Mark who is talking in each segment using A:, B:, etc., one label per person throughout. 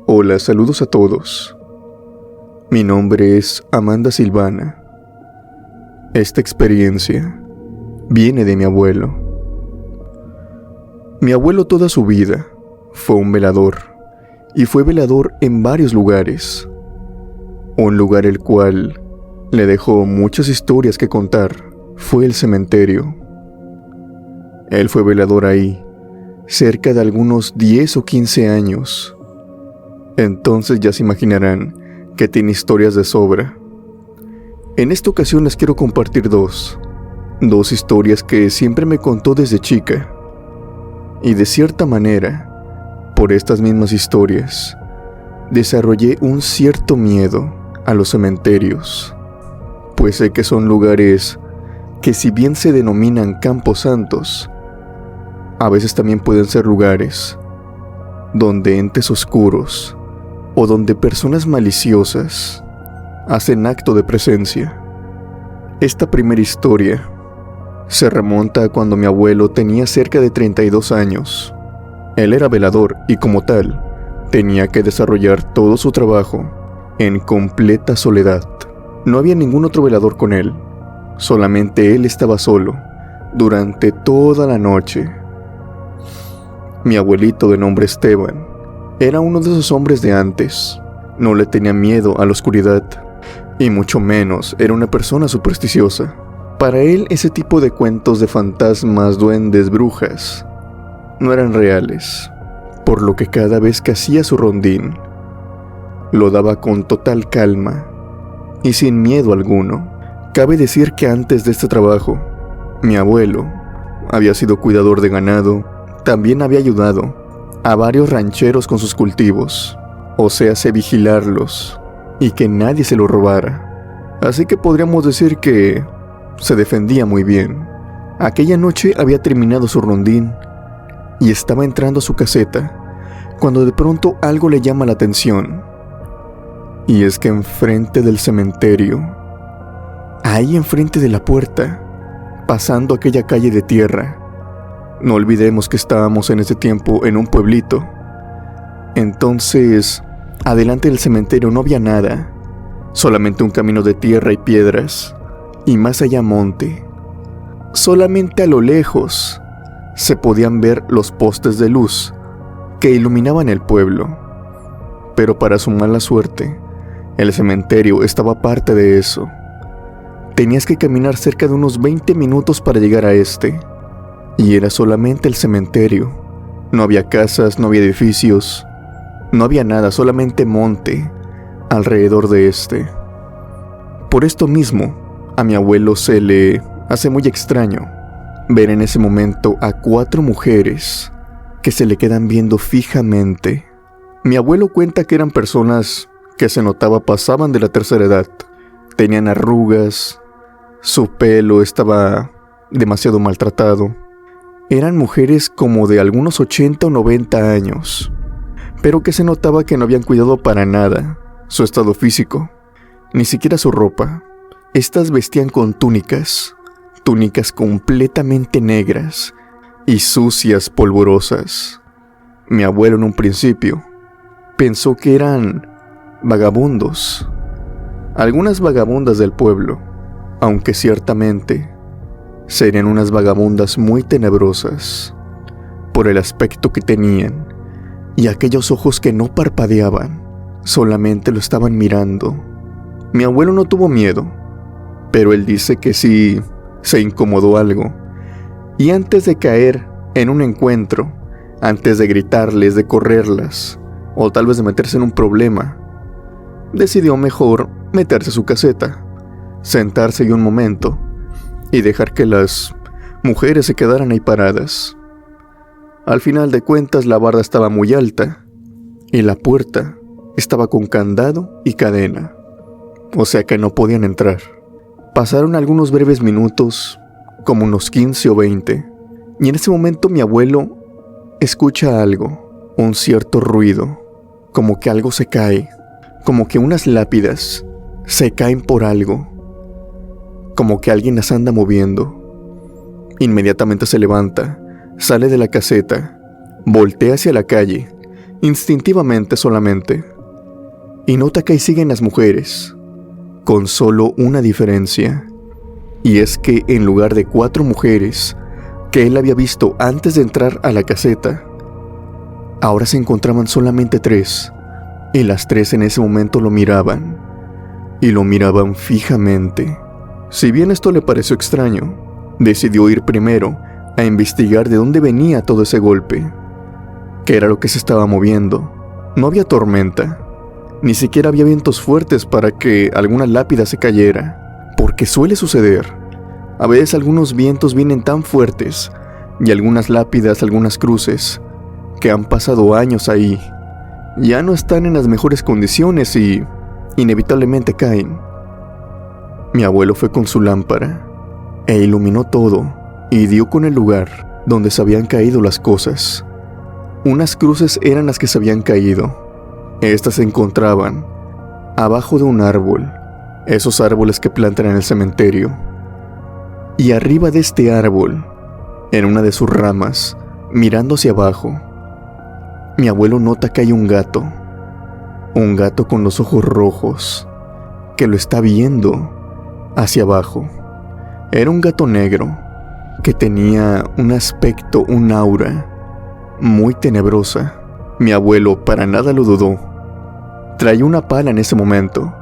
A: Hola, saludos a todos. Mi nombre es Amanda Silvana. Esta experiencia viene de mi abuelo. Mi abuelo toda su vida fue un velador, y fue velador en varios lugares. Un lugar el cual le dejó muchas historias que contar fue el cementerio. Él fue velador ahí, cerca de algunos 10 o 15 años. Entonces ya se imaginarán que tiene historias de sobra. En esta ocasión les quiero compartir dos historias que siempre me contó desde chica. Y de cierta manera, por estas mismas historias, desarrollé un cierto miedo a los cementerios, pues sé que son lugares que, si bien se denominan campos santos, a veces también pueden ser lugares donde entes oscuros o donde personas maliciosas hacen acto de presencia. Esta primera historia se remonta a cuando mi abuelo tenía cerca de 32 años. Él era velador y, como tal, tenía que desarrollar todo su trabajo en completa soledad. No había ningún otro velador con él, solamente él estaba solo durante toda la noche. Mi abuelito, de nombre Esteban, era uno de esos hombres de antes. No le tenía miedo a la oscuridad, y mucho menos era una persona supersticiosa. Para él, ese tipo de cuentos de fantasmas, duendes, brujas, no eran reales, por lo que cada vez que hacía su rondín, lo daba con total calma y sin miedo alguno. Cabe decir que antes de este trabajo, mi abuelo había sido cuidador de ganado. También había ayudado a varios rancheros con sus cultivos, o sea, vigilarlos y que nadie se lo robara. Así que podríamos decir que se defendía muy bien. Aquella noche había terminado su rondín y estaba entrando a su caseta cuando de pronto algo le llama la atención. Y es que enfrente del cementerio, ahí enfrente de la puerta, pasando aquella calle de tierra, no olvidemos que estábamos en ese tiempo en un pueblito. Entonces, adelante del cementerio no había nada, solamente un camino de tierra y piedras, y más allá monte. Solamente a lo lejos se podían ver los postes de luz que iluminaban el pueblo. Pero para su mala suerte, el cementerio estaba aparte de eso. Tenías que caminar cerca de unos 20 minutos para llegar a este. Y era solamente el cementerio. No había casas, no había edificios, no había nada, solamente monte alrededor de este. Por esto mismo, a mi abuelo se le hace muy extraño ver en ese momento a 4 mujeres que se le quedan viendo fijamente. Mi abuelo cuenta que eran personas que se notaba pasaban de la tercera edad. Tenían arrugas, su pelo estaba demasiado maltratado. Eran mujeres como de algunos 80 o 90 años, pero que se notaba que no habían cuidado para nada su estado físico, ni siquiera su ropa. Estas vestían con túnicas completamente negras y sucias, polvorosas. Mi abuelo en un principio pensó que eran vagabundos, algunas vagabundas del pueblo, aunque ciertamente serían unas vagabundas muy tenebrosas por el aspecto que tenían y aquellos ojos que no parpadeaban, solamente lo estaban mirando. Mi abuelo no tuvo miedo, pero él dice que sí se incomodó algo, y antes de caer en un encuentro, antes de gritarles, de correrlas, o tal vez de meterse en un problema, decidió mejor meterse a su caseta, sentarse ahí un momento y dejar que las mujeres se quedaran ahí paradas. Al final de cuentas, la barda estaba muy alta y la puerta estaba con candado y cadena, o sea que no podían entrar. Pasaron algunos breves minutos, como unos 15 o 20, y en ese momento mi abuelo escucha algo, un cierto ruido, como que algo se cae, como que unas lápidas se caen por algo, como que alguien las anda moviendo. Inmediatamente se levanta, sale de la caseta, voltea hacia la calle, instintivamente solamente, y nota que ahí siguen las mujeres, con solo una diferencia, y es que en lugar de 4 mujeres que él había visto antes de entrar a la caseta, ahora se encontraban solamente 3, y las 3 en ese momento lo miraban, y lo miraban fijamente. Si bien esto le pareció extraño, decidió ir primero a investigar de dónde venía todo ese golpe, qué era lo que se estaba moviendo. No había tormenta, ni siquiera había vientos fuertes para que alguna lápida se cayera, porque suele suceder. A veces algunos vientos vienen tan fuertes, y algunas lápidas, algunas cruces, que han pasado años ahí, ya no están en las mejores condiciones y inevitablemente caen. Mi abuelo fue con su lámpara e iluminó todo y dio con el lugar donde se habían caído las cosas. Unas cruces eran las que se habían caído. Estas se encontraban abajo de un árbol, esos árboles que plantan en el cementerio. Y arriba de este árbol, en una de sus ramas, mirando hacia abajo, mi abuelo nota que hay un gato con los ojos rojos, que lo está viendo hacia abajo. Era un gato negro, que tenía un aspecto, un aura, muy tenebrosa. Mi abuelo para nada lo dudó. Traía una pala en ese momento,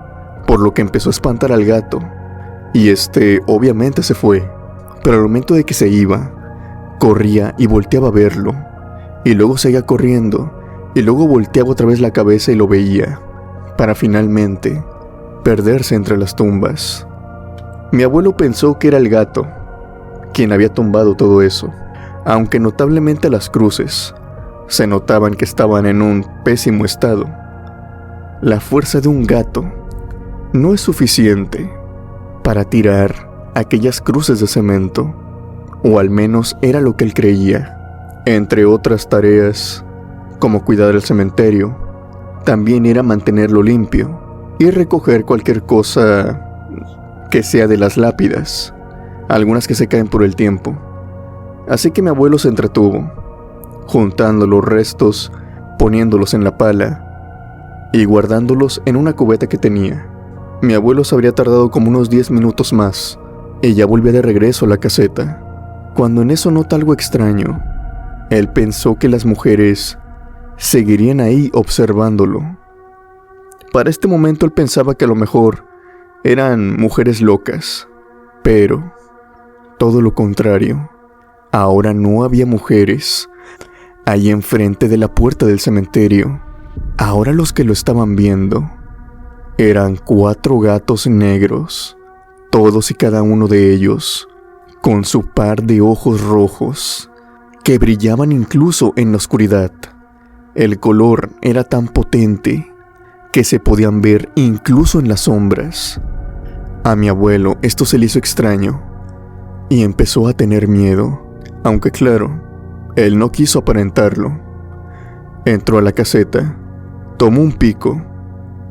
A: por lo que empezó a espantar al gato, y obviamente se fue, pero al momento de que se iba, corría y volteaba a verlo, y luego seguía corriendo, y luego volteaba otra vez la cabeza y lo veía, para finalmente perderse entre las tumbas. Mi abuelo pensó que era el gato quien había tumbado todo eso, aunque notablemente las cruces se notaban que estaban en un pésimo estado. La fuerza de un gato no es suficiente para tirar aquellas cruces de cemento, o al menos era lo que él creía. Entre otras tareas, como cuidar el cementerio, también era mantenerlo limpio y recoger cualquier cosa que sea de las lápidas, algunas que se caen por el tiempo. Así que mi abuelo se entretuvo, juntando los restos, poniéndolos en la pala y guardándolos en una cubeta que tenía. Mi abuelo se habría tardado como unos 10 minutos más y ya volvía de regreso a la caseta, cuando en eso nota algo extraño. Él pensó que las mujeres seguirían ahí observándolo. Para este momento él pensaba que a lo mejor eran mujeres locas, pero todo lo contrario. Ahora no había mujeres ahí enfrente de la puerta del cementerio. Ahora los que lo estaban viendo eran 4 gatos negros, todos y cada uno de ellos con su par de ojos rojos que brillaban incluso en la oscuridad. El color era tan potente que se podían ver incluso en las sombras. A mi abuelo esto se le hizo extraño y empezó a tener miedo, aunque claro, él no quiso aparentarlo. Entró a la caseta, tomó un pico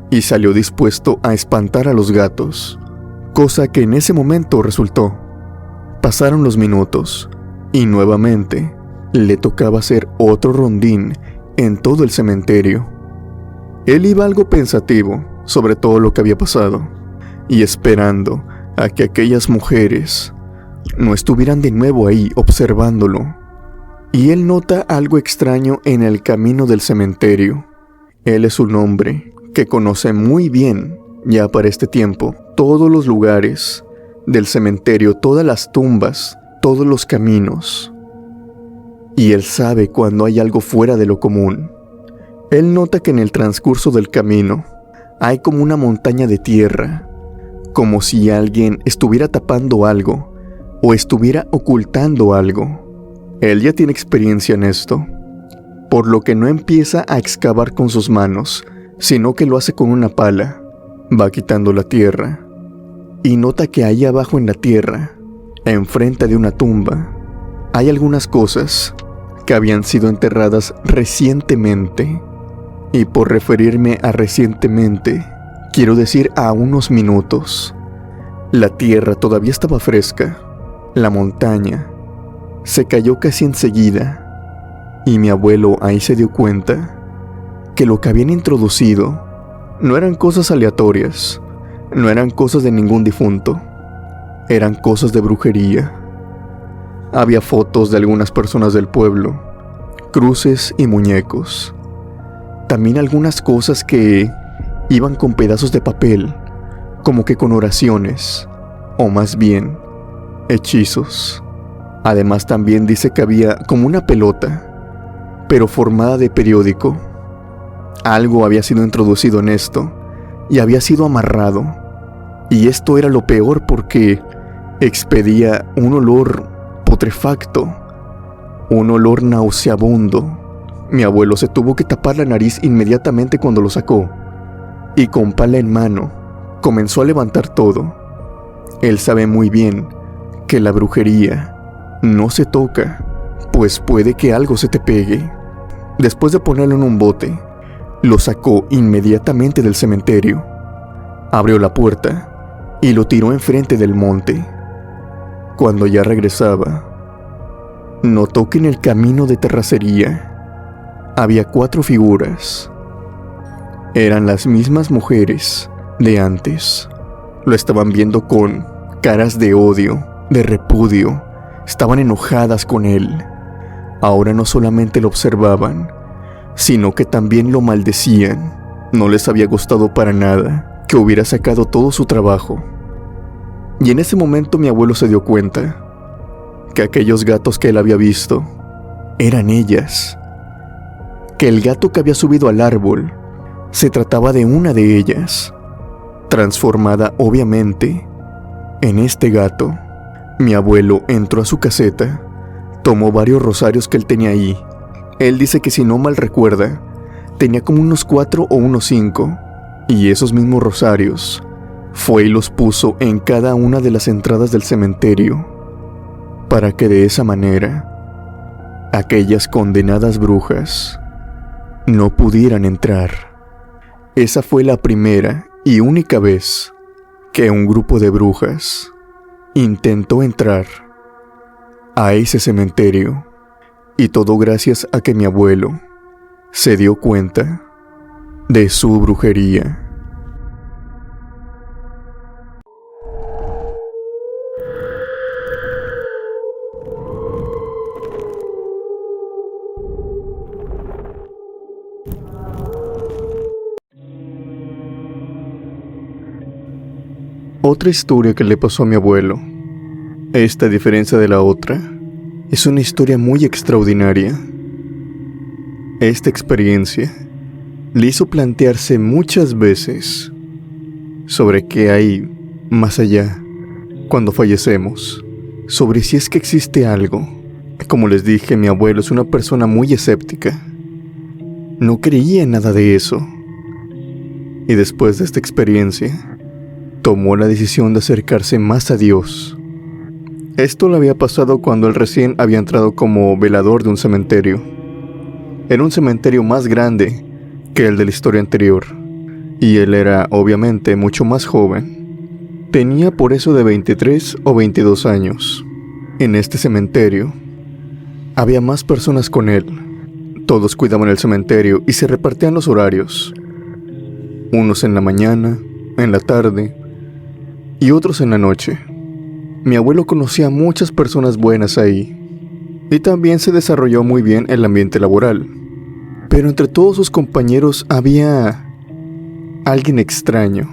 A: y salió dispuesto a espantar a los gatos, cosa que en ese momento resultó. Pasaron los minutos y nuevamente le tocaba hacer otro rondín en todo el cementerio. Él iba algo pensativo sobre todo lo que había pasado y esperando a que aquellas mujeres no estuvieran de nuevo ahí observándolo. Y él nota algo extraño en el camino del cementerio. Él es un hombre que conoce muy bien, ya para este tiempo, todos los lugares del cementerio, todas las tumbas, todos los caminos. Y él sabe cuando hay algo fuera de lo común. Él nota que en el transcurso del camino hay como una montaña de tierra, como si alguien estuviera tapando algo o estuviera ocultando algo. Él ya tiene experiencia en esto, por lo que no empieza a excavar con sus manos, sino que lo hace con una pala. Va quitando la tierra y nota que ahí abajo en la tierra, enfrente de una tumba, hay algunas cosas que habían sido enterradas recientemente. Y por referirme a recientemente, quiero decir a unos minutos. La tierra todavía estaba fresca. La montaña se cayó casi enseguida. Y mi abuelo ahí se dio cuenta que lo que habían introducido no eran cosas aleatorias, no eran cosas de ningún difunto, eran cosas de brujería. Había fotos de algunas personas del pueblo, cruces y muñecos. También algunas cosas que iban con pedazos de papel, como que con oraciones, o más bien, hechizos. Además también dice que había como una pelota, pero formada de periódico. Algo había sido introducido en esto, y había sido amarrado. Y esto era lo peor porque expedía un olor putrefacto, un olor nauseabundo. Mi abuelo se tuvo que tapar la nariz inmediatamente cuando lo sacó, y con pala en mano, comenzó a levantar todo. Él sabe muy bien que la brujería no se toca, pues puede que algo se te pegue. Después de ponerlo en un bote, lo sacó inmediatamente del cementerio, abrió la puerta y lo tiró enfrente del monte. Cuando ya regresaba, notó que en el camino de terracería había 4 figuras. Eran las mismas mujeres de antes. Lo estaban viendo con caras de odio, de repudio. Estaban enojadas con él. Ahora no solamente lo observaban, sino que también lo maldecían. No les había gustado para nada que hubiera sacado todo su trabajo. Y en ese momento mi abuelo se dio cuenta que aquellos gatos que él había visto eran ellas. Que el gato que había subido al árbol se trataba de una de ellas, transformada obviamente en este gato. Mi abuelo entró a su caseta, tomó varios rosarios que él tenía ahí. Él dice que si no mal recuerda, tenía como unos 4 o unos 5, y esos mismos rosarios fue y los puso en cada una de las entradas del cementerio, para que de esa manera aquellas condenadas brujas no pudieran entrar. Esa fue la primera y única vez que un grupo de brujas intentó entrar a ese cementerio, y todo gracias a que mi abuelo se dio cuenta de su brujería. Otra historia que le pasó a mi abuelo, esta a diferencia de la otra, es una historia muy extraordinaria. Esta experiencia le hizo plantearse muchas veces sobre qué hay más allá cuando fallecemos, sobre si es que existe algo. Como les dije, mi abuelo es una persona muy escéptica. No creía en nada de eso. Y después de esta experiencia, tomó la decisión de acercarse más a Dios. Esto le había pasado cuando él recién había entrado como velador de un cementerio. Era un cementerio más grande que el de la historia anterior, y él era obviamente mucho más joven. Tenía por eso de 23 o 22 años. En este cementerio había más personas con él. Todos cuidaban el cementerio y se repartían los horarios. Unos en la mañana, en la tarde y otros en la noche. Mi abuelo conocía a muchas personas buenas ahí, y también se desarrolló muy bien el ambiente laboral. Pero entre todos sus compañeros había alguien extraño,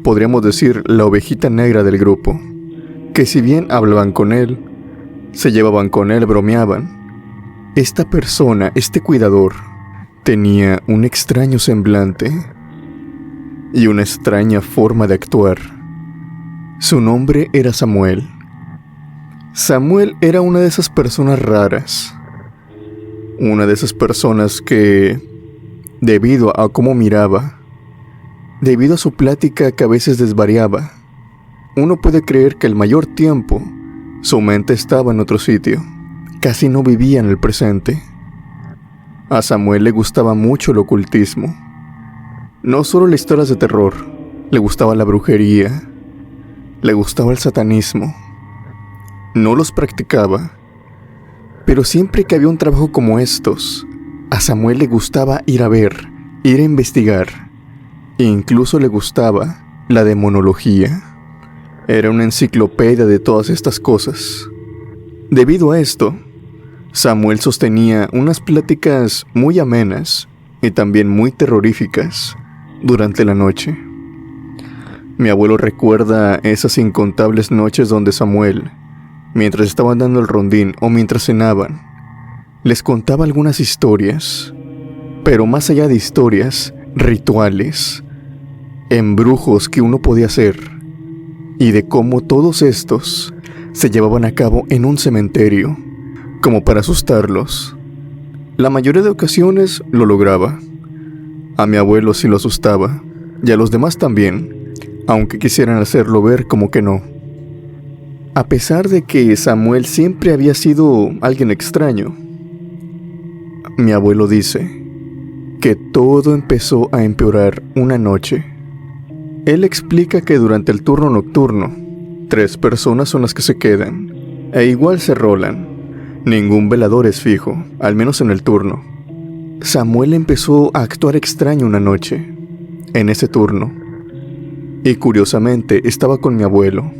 A: podríamos decir la ovejita negra del grupo, que si bien hablaban con él, se llevaban con él, bromeaban, esta persona, este cuidador, tenía un extraño semblante y una extraña forma de actuar. Su nombre era Samuel. Samuel era una de esas personas raras. Una de esas personas que, debido a cómo miraba, debido a su plática que a veces desvariaba, uno puede creer que el mayor tiempo su mente estaba en otro sitio. Casi no vivía en el presente. a Samuel le gustaba mucho el ocultismo. No solo las historias de terror, le gustaba la brujería, le gustaba el satanismo. No los practicaba, pero siempre que había un trabajo como estos, a Samuel le gustaba ir a ver, ir a investigar, e incluso le gustaba la demonología. Era una enciclopedia de todas estas cosas. Debido a esto, Samuel sostenía unas pláticas muy amenas y también muy terroríficas durante la noche. Mi abuelo recuerda esas incontables noches donde Samuel, mientras estaban dando el rondín o mientras cenaban, les contaba algunas historias, pero más allá de historias, rituales, embrujos que uno podía hacer, y de cómo todos estos se llevaban a cabo en un cementerio, como para asustarlos. La mayoría de ocasiones lo lograba. A mi abuelo sí lo asustaba, y a los demás también, aunque quisieran hacerlo ver como que no. A pesar de que Samuel siempre había sido alguien extraño, mi abuelo dice que todo empezó a empeorar una noche. Él explica que durante el turno nocturno, 3 personas son las que se quedan, e igual se rolan. Ningún velador es fijo, al menos en el turno. Samuel empezó a actuar extraño una noche, en ese turno, y curiosamente estaba con mi abuelo.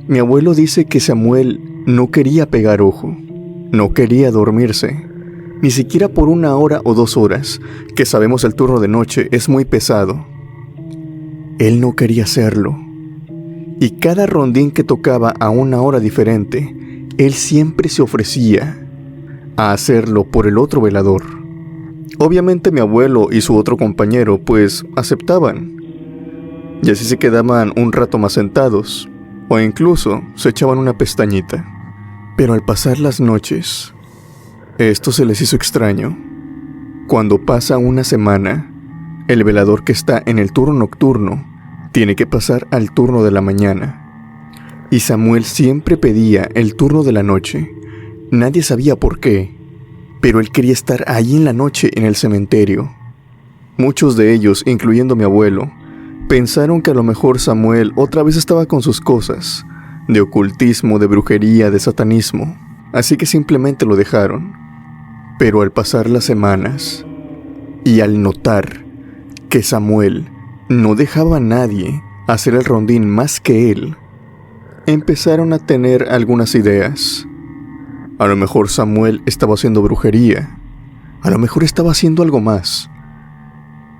A: Mi abuelo dice que Samuel no quería pegar ojo, no quería dormirse, ni siquiera por 1 hora o 2 horas, que sabemos el turno de noche es muy pesado. Él no quería hacerlo, y cada rondín que tocaba a 1 hora diferente, él siempre se ofrecía a hacerlo por el otro velador. Obviamente mi abuelo y su otro compañero pues aceptaban, y así se quedaban un rato más sentados, o incluso se echaban una pestañita. Pero al pasar las noches, esto se les hizo extraño. Cuando pasa una semana, el velador que está en el turno nocturno tiene que pasar al turno de la mañana. Y Samuel siempre pedía el turno de la noche. Nadie sabía por qué, pero él quería estar ahí en la noche en el cementerio. Muchos de ellos, incluyendo mi abuelo, pensaron que a lo mejor Samuel otra vez estaba con sus cosas, de ocultismo, de brujería, de satanismo, así que simplemente lo dejaron. Pero al pasar las semanas, y al notar que Samuel no dejaba a nadie hacer el rondín más que él, empezaron a tener algunas ideas. A lo mejor Samuel estaba haciendo brujería, a lo mejor estaba haciendo algo más.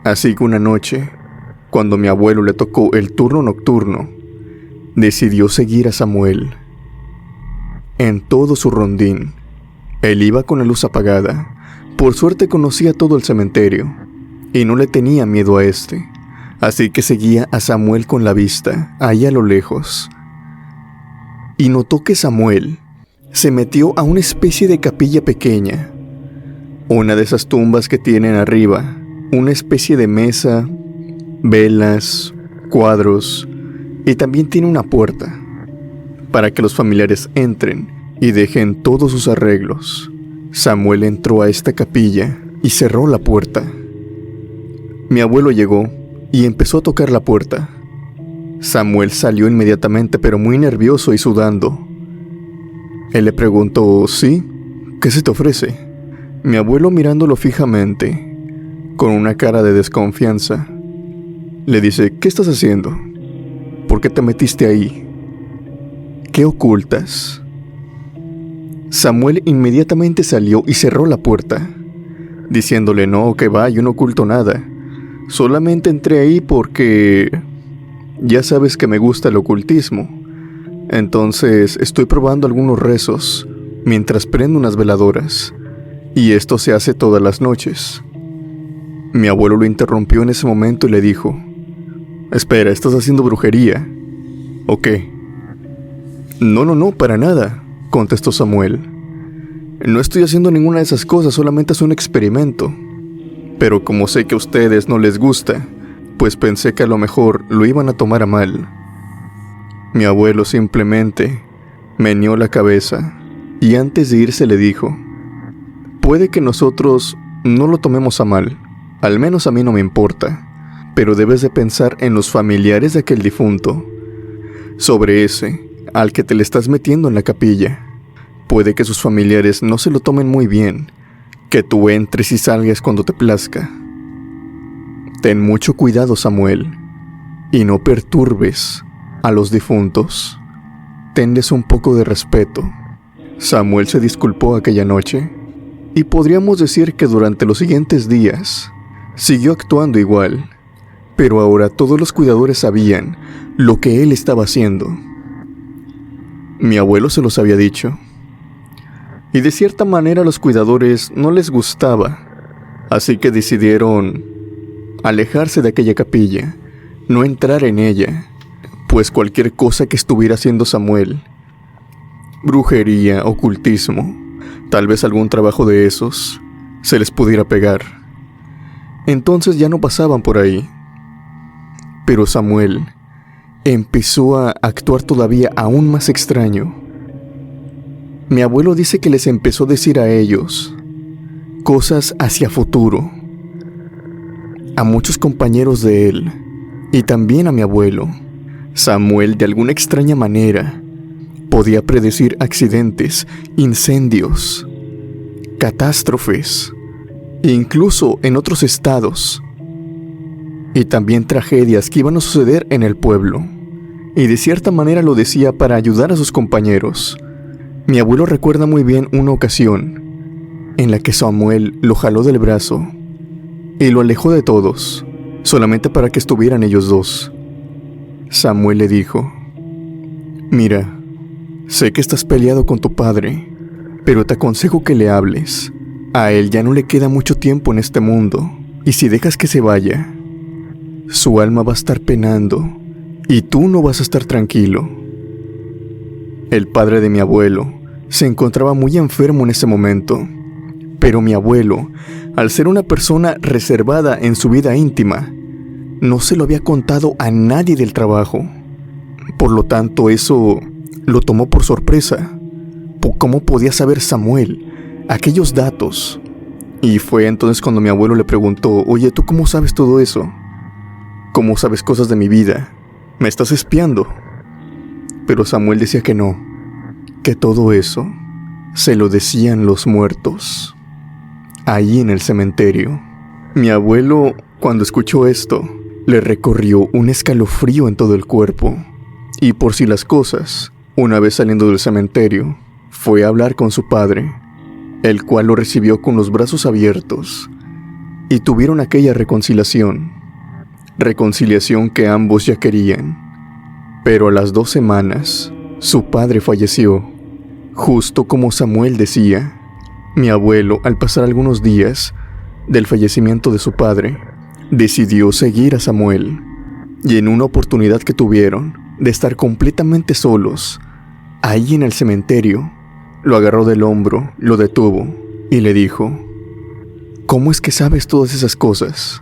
A: Así que una noche, cuando mi abuelo le tocó el turno nocturno, decidió seguir a Samuel. En todo su rondín, él iba con la luz apagada. Por suerte conocía todo el cementerio, y no le tenía miedo a este, así que seguía a Samuel con la vista, ahí a lo lejos. Y notó que Samuel se metió a una especie de capilla pequeña, una de esas tumbas que tienen arriba, una especie de mesa, velas, cuadros, y también tiene una puerta, para que los familiares entren y dejen todos sus arreglos. Samuel entró a esta capilla y cerró la puerta. Mi abuelo llegó y empezó a tocar la puerta. Samuel salió inmediatamente, pero muy nervioso y sudando. Él le preguntó, ¿sí? ¿Qué se te ofrece? Mi abuelo, mirándolo fijamente, con una cara de desconfianza, le dice, ¿qué estás haciendo? ¿Por qué te metiste ahí? ¿Qué ocultas? Samuel inmediatamente salió y cerró la puerta, diciéndole, no, que va, yo no oculto nada. Solamente entré ahí porque ya sabes que me gusta el ocultismo. Entonces estoy probando algunos rezos mientras prendo unas veladoras, y esto se hace todas las noches. Mi abuelo lo interrumpió en ese momento y le dijo, espera, ¿estás haciendo brujería? ¿O qué? No, para nada, contestó Samuel. No estoy haciendo ninguna de esas cosas, solamente es un experimento. Pero como sé que a ustedes no les gusta, pues pensé que a lo mejor lo iban a tomar a mal. Mi abuelo simplemente meneó la cabeza y antes de irse le dijo, Puede que nosotros no lo tomemos a mal, al menos a mí no me importa, pero debes de pensar en los familiares de aquel difunto, sobre ese al que te le estás metiendo en la capilla. Puede que sus familiares no se lo tomen muy bien, que tú entres y salgas cuando te plazca. Ten mucho cuidado, Samuel, y no perturbes a los difuntos. Tenles un poco de respeto. Samuel se disculpó aquella noche, y podríamos decir que durante los siguientes días siguió actuando igual, pero ahora todos los cuidadores sabían lo que él estaba haciendo. Mi abuelo se los había dicho, y de cierta manera a los cuidadores no les gustaba, así que decidieron alejarse de aquella capilla, no entrar en ella, pues cualquier cosa que estuviera haciendo Samuel, brujería, ocultismo, tal vez algún trabajo de esos, se les pudiera pegar. Entonces ya no pasaban por ahí. Pero Samuel empezó a actuar todavía aún más extraño. Mi abuelo dice que les empezó a decir a ellos cosas hacia futuro, a muchos compañeros de él, y también a mi abuelo. Samuel, de alguna extraña manera, podía predecir accidentes, incendios, catástrofes, incluso en otros estados, y también tragedias que iban a suceder en el pueblo, y de cierta manera lo decía para ayudar a sus compañeros. Mi abuelo recuerda muy bien una ocasión en la que Samuel lo jaló del brazo y lo alejó de todos, solamente para que estuvieran ellos dos. Samuel le dijo: «Mira, sé que estás peleado con tu padre, pero te aconsejo que le hables. A él ya no le queda mucho tiempo en este mundo, y si dejas que se vaya, su alma va a estar penando, y tú no vas a estar tranquilo». El padre de mi abuelo se encontraba muy enfermo en ese momento, pero mi abuelo, al ser una persona reservada en su vida íntima, no se lo había contado a nadie del trabajo. Por lo tanto, eso lo tomó por sorpresa. ¿Cómo podía saber Samuel aquellos datos? Y fue entonces cuando mi abuelo le preguntó: «Oye, ¿tú cómo sabes todo eso? ¿Cómo sabes cosas de mi vida? ¿Me estás espiando?». Pero Samuel decía que no, que todo eso se lo decían los muertos, ahí en el cementerio. Mi abuelo, cuando escuchó esto, le recorrió un escalofrío en todo el cuerpo, y por si las cosas, una vez saliendo del cementerio, fue a hablar con su padre, el cual lo recibió con los brazos abiertos, y tuvieron aquella reconciliación que ambos ya querían. Pero a las 2 semanas, su padre falleció, justo como Samuel decía. Mi abuelo, al pasar algunos días del fallecimiento de su padre, decidió seguir a Samuel, y en una oportunidad que tuvieron de estar completamente solos, ahí en el cementerio, lo agarró del hombro, lo detuvo y le dijo: «¿Cómo es que sabes todas esas cosas?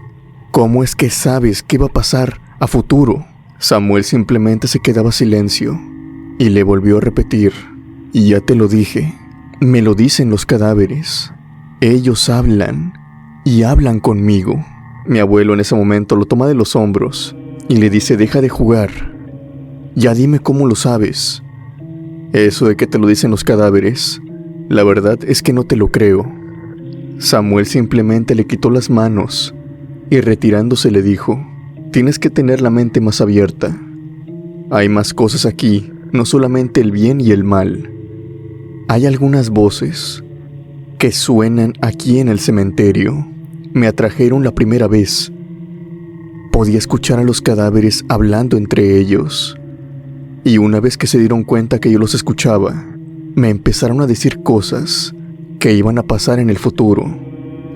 A: ¿Cómo es que sabes qué va a pasar a futuro?». Samuel simplemente se quedaba silencio y le volvió a repetir: «Y ya te lo dije, me lo dicen los cadáveres. Ellos hablan y hablan conmigo». Mi abuelo en ese momento lo toma de los hombros y le dice: «Deja de jugar. Ya dime cómo lo sabes. Eso de que te lo dicen los cadáveres, la verdad es que no te lo creo». Samuel simplemente le quitó las manos y retirándose le dijo: «Tienes que tener la mente más abierta. Hay más cosas aquí, no solamente el bien y el mal. Hay algunas voces que suenan aquí en el cementerio. Me atrajeron la primera vez. Podía escuchar a los cadáveres hablando entre ellos. Y una vez que se dieron cuenta que yo los escuchaba, me empezaron a decir cosas que iban a pasar en el futuro.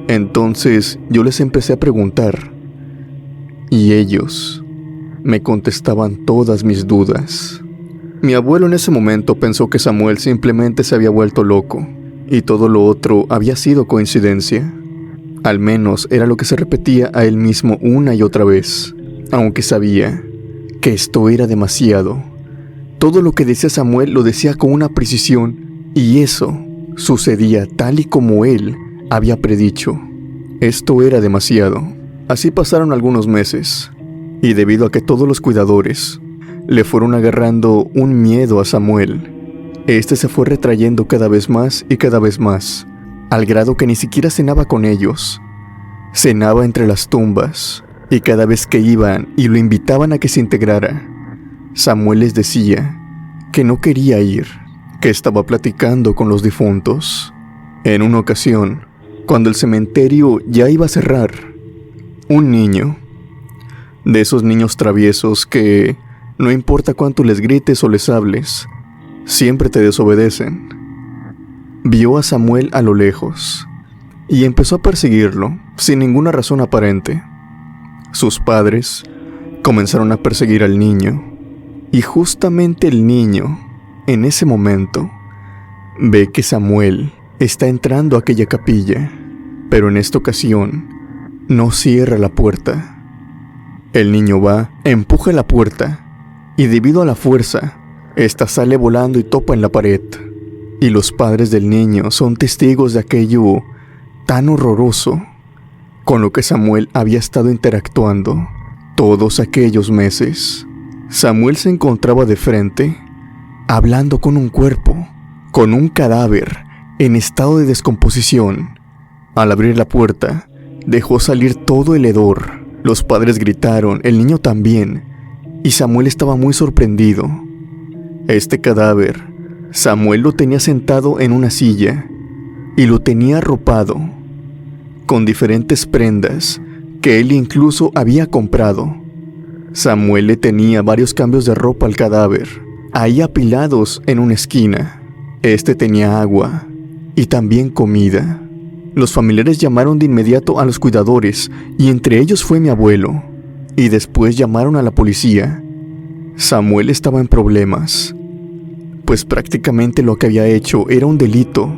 A: Entonces yo les empecé a preguntar, y ellos me contestaban todas mis dudas». Mi abuelo en ese momento pensó que Samuel simplemente se había vuelto loco, y todo lo otro había sido coincidencia. Al menos era lo que se repetía a él mismo una y otra vez, aunque sabía que esto era demasiado. Todo lo que decía Samuel lo decía con una precisión, y eso sucedía tal y como él había predicho. Esto era demasiado. Así pasaron algunos meses, y debido a que todos los cuidadores le fueron agarrando un miedo a Samuel, este se fue retrayendo cada vez más y cada vez más, al grado que ni siquiera cenaba con ellos. Cenaba entre las tumbas, y cada vez que iban y lo invitaban a que se integrara, Samuel les decía que no quería ir, que estaba platicando con los difuntos. En una ocasión, cuando el cementerio ya iba a cerrar, un niño, de esos niños traviesos que no importa cuánto les grites o les hables, siempre te desobedecen, vio a Samuel a lo lejos y empezó a perseguirlo sin ninguna razón aparente. Sus padres comenzaron a perseguir al niño, y justamente el niño, en ese momento, ve que Samuel está entrando a aquella capilla, pero en esta ocasión no cierra la puerta. El niño va, empuja la puerta, y debido a la fuerza, esta sale volando y topa en la pared. Y los padres del niño son testigos de aquello tan horroroso con lo que Samuel había estado interactuando todos aquellos meses. Samuel se encontraba de frente, hablando con un cuerpo, con un cadáver en estado de descomposición. Al abrir la puerta, dejó salir todo el hedor. Los padres gritaron, el niño también, y Samuel estaba muy sorprendido. Este cadáver, Samuel lo tenía sentado en una silla y lo tenía arropado con diferentes prendas que él incluso había comprado. Samuel le tenía varios cambios de ropa al cadáver, ahí apilados en una esquina. Este tenía agua y también comida. Los familiares llamaron de inmediato a los cuidadores, y entre ellos fue mi abuelo, y después llamaron a la policía. Samuel estaba en problemas, pues prácticamente lo que había hecho era un delito.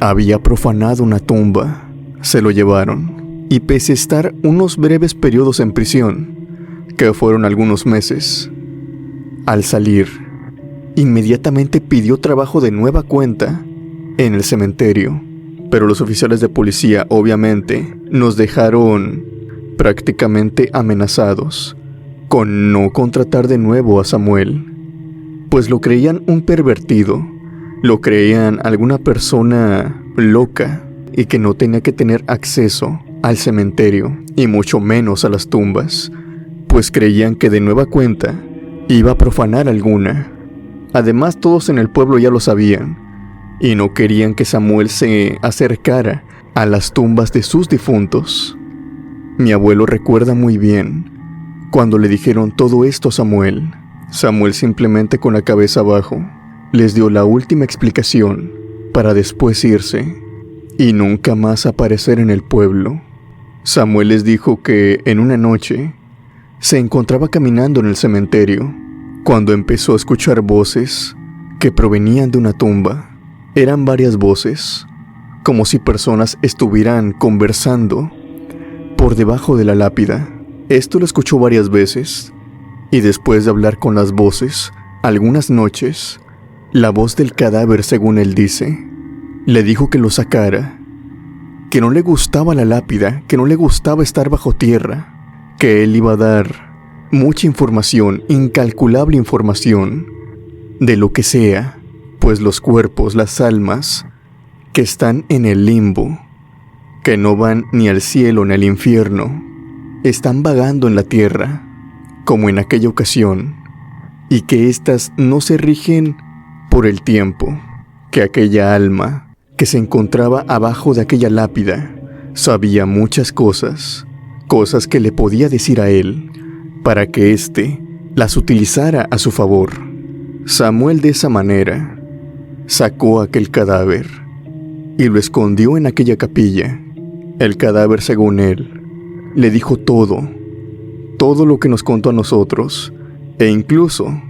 A: Había profanado una tumba. Se lo llevaron, y pese a estar unos breves periodos en prisión, que fueron algunos meses, al salir, inmediatamente pidió trabajo de nueva cuenta en el cementerio. Pero los oficiales de policía obviamente nos dejaron prácticamente amenazados con no contratar de nuevo a Samuel, pues lo creían un pervertido, lo creían alguna persona loca y que no tenía que tener acceso al cementerio y mucho menos a las tumbas, pues creían que de nueva cuenta iba a profanar alguna. Además, todos en el pueblo ya lo sabían, y no querían que Samuel se acercara a las tumbas de sus difuntos. Mi abuelo recuerda muy bien cuando le dijeron todo esto a Samuel. Samuel simplemente con la cabeza abajo les dio la última explicación para después irse y nunca más aparecer en el pueblo. Samuel les dijo que en una noche se encontraba caminando en el cementerio cuando empezó a escuchar voces que provenían de una tumba. Eran varias voces, como si personas estuvieran conversando por debajo de la lápida. Esto lo escuchó varias veces, y después de hablar con las voces, algunas noches, la voz del cadáver, según él dice, le dijo que lo sacara, que no le gustaba la lápida, que no le gustaba estar bajo tierra, que él iba a dar mucha información, incalculable información, de lo que sea, pues los cuerpos, las almas, que están en el limbo, que no van ni al cielo ni al infierno, están vagando en la tierra, como en aquella ocasión, y que éstas no se rigen por el tiempo, que aquella alma que se encontraba abajo de aquella lápida sabía muchas cosas, cosas que le podía decir a él, para que éste las utilizara a su favor. Samuel de esa manera sacó aquel cadáver y lo escondió en aquella capilla. El cadáver, según él, le dijo todo lo que nos contó a nosotros, e incluso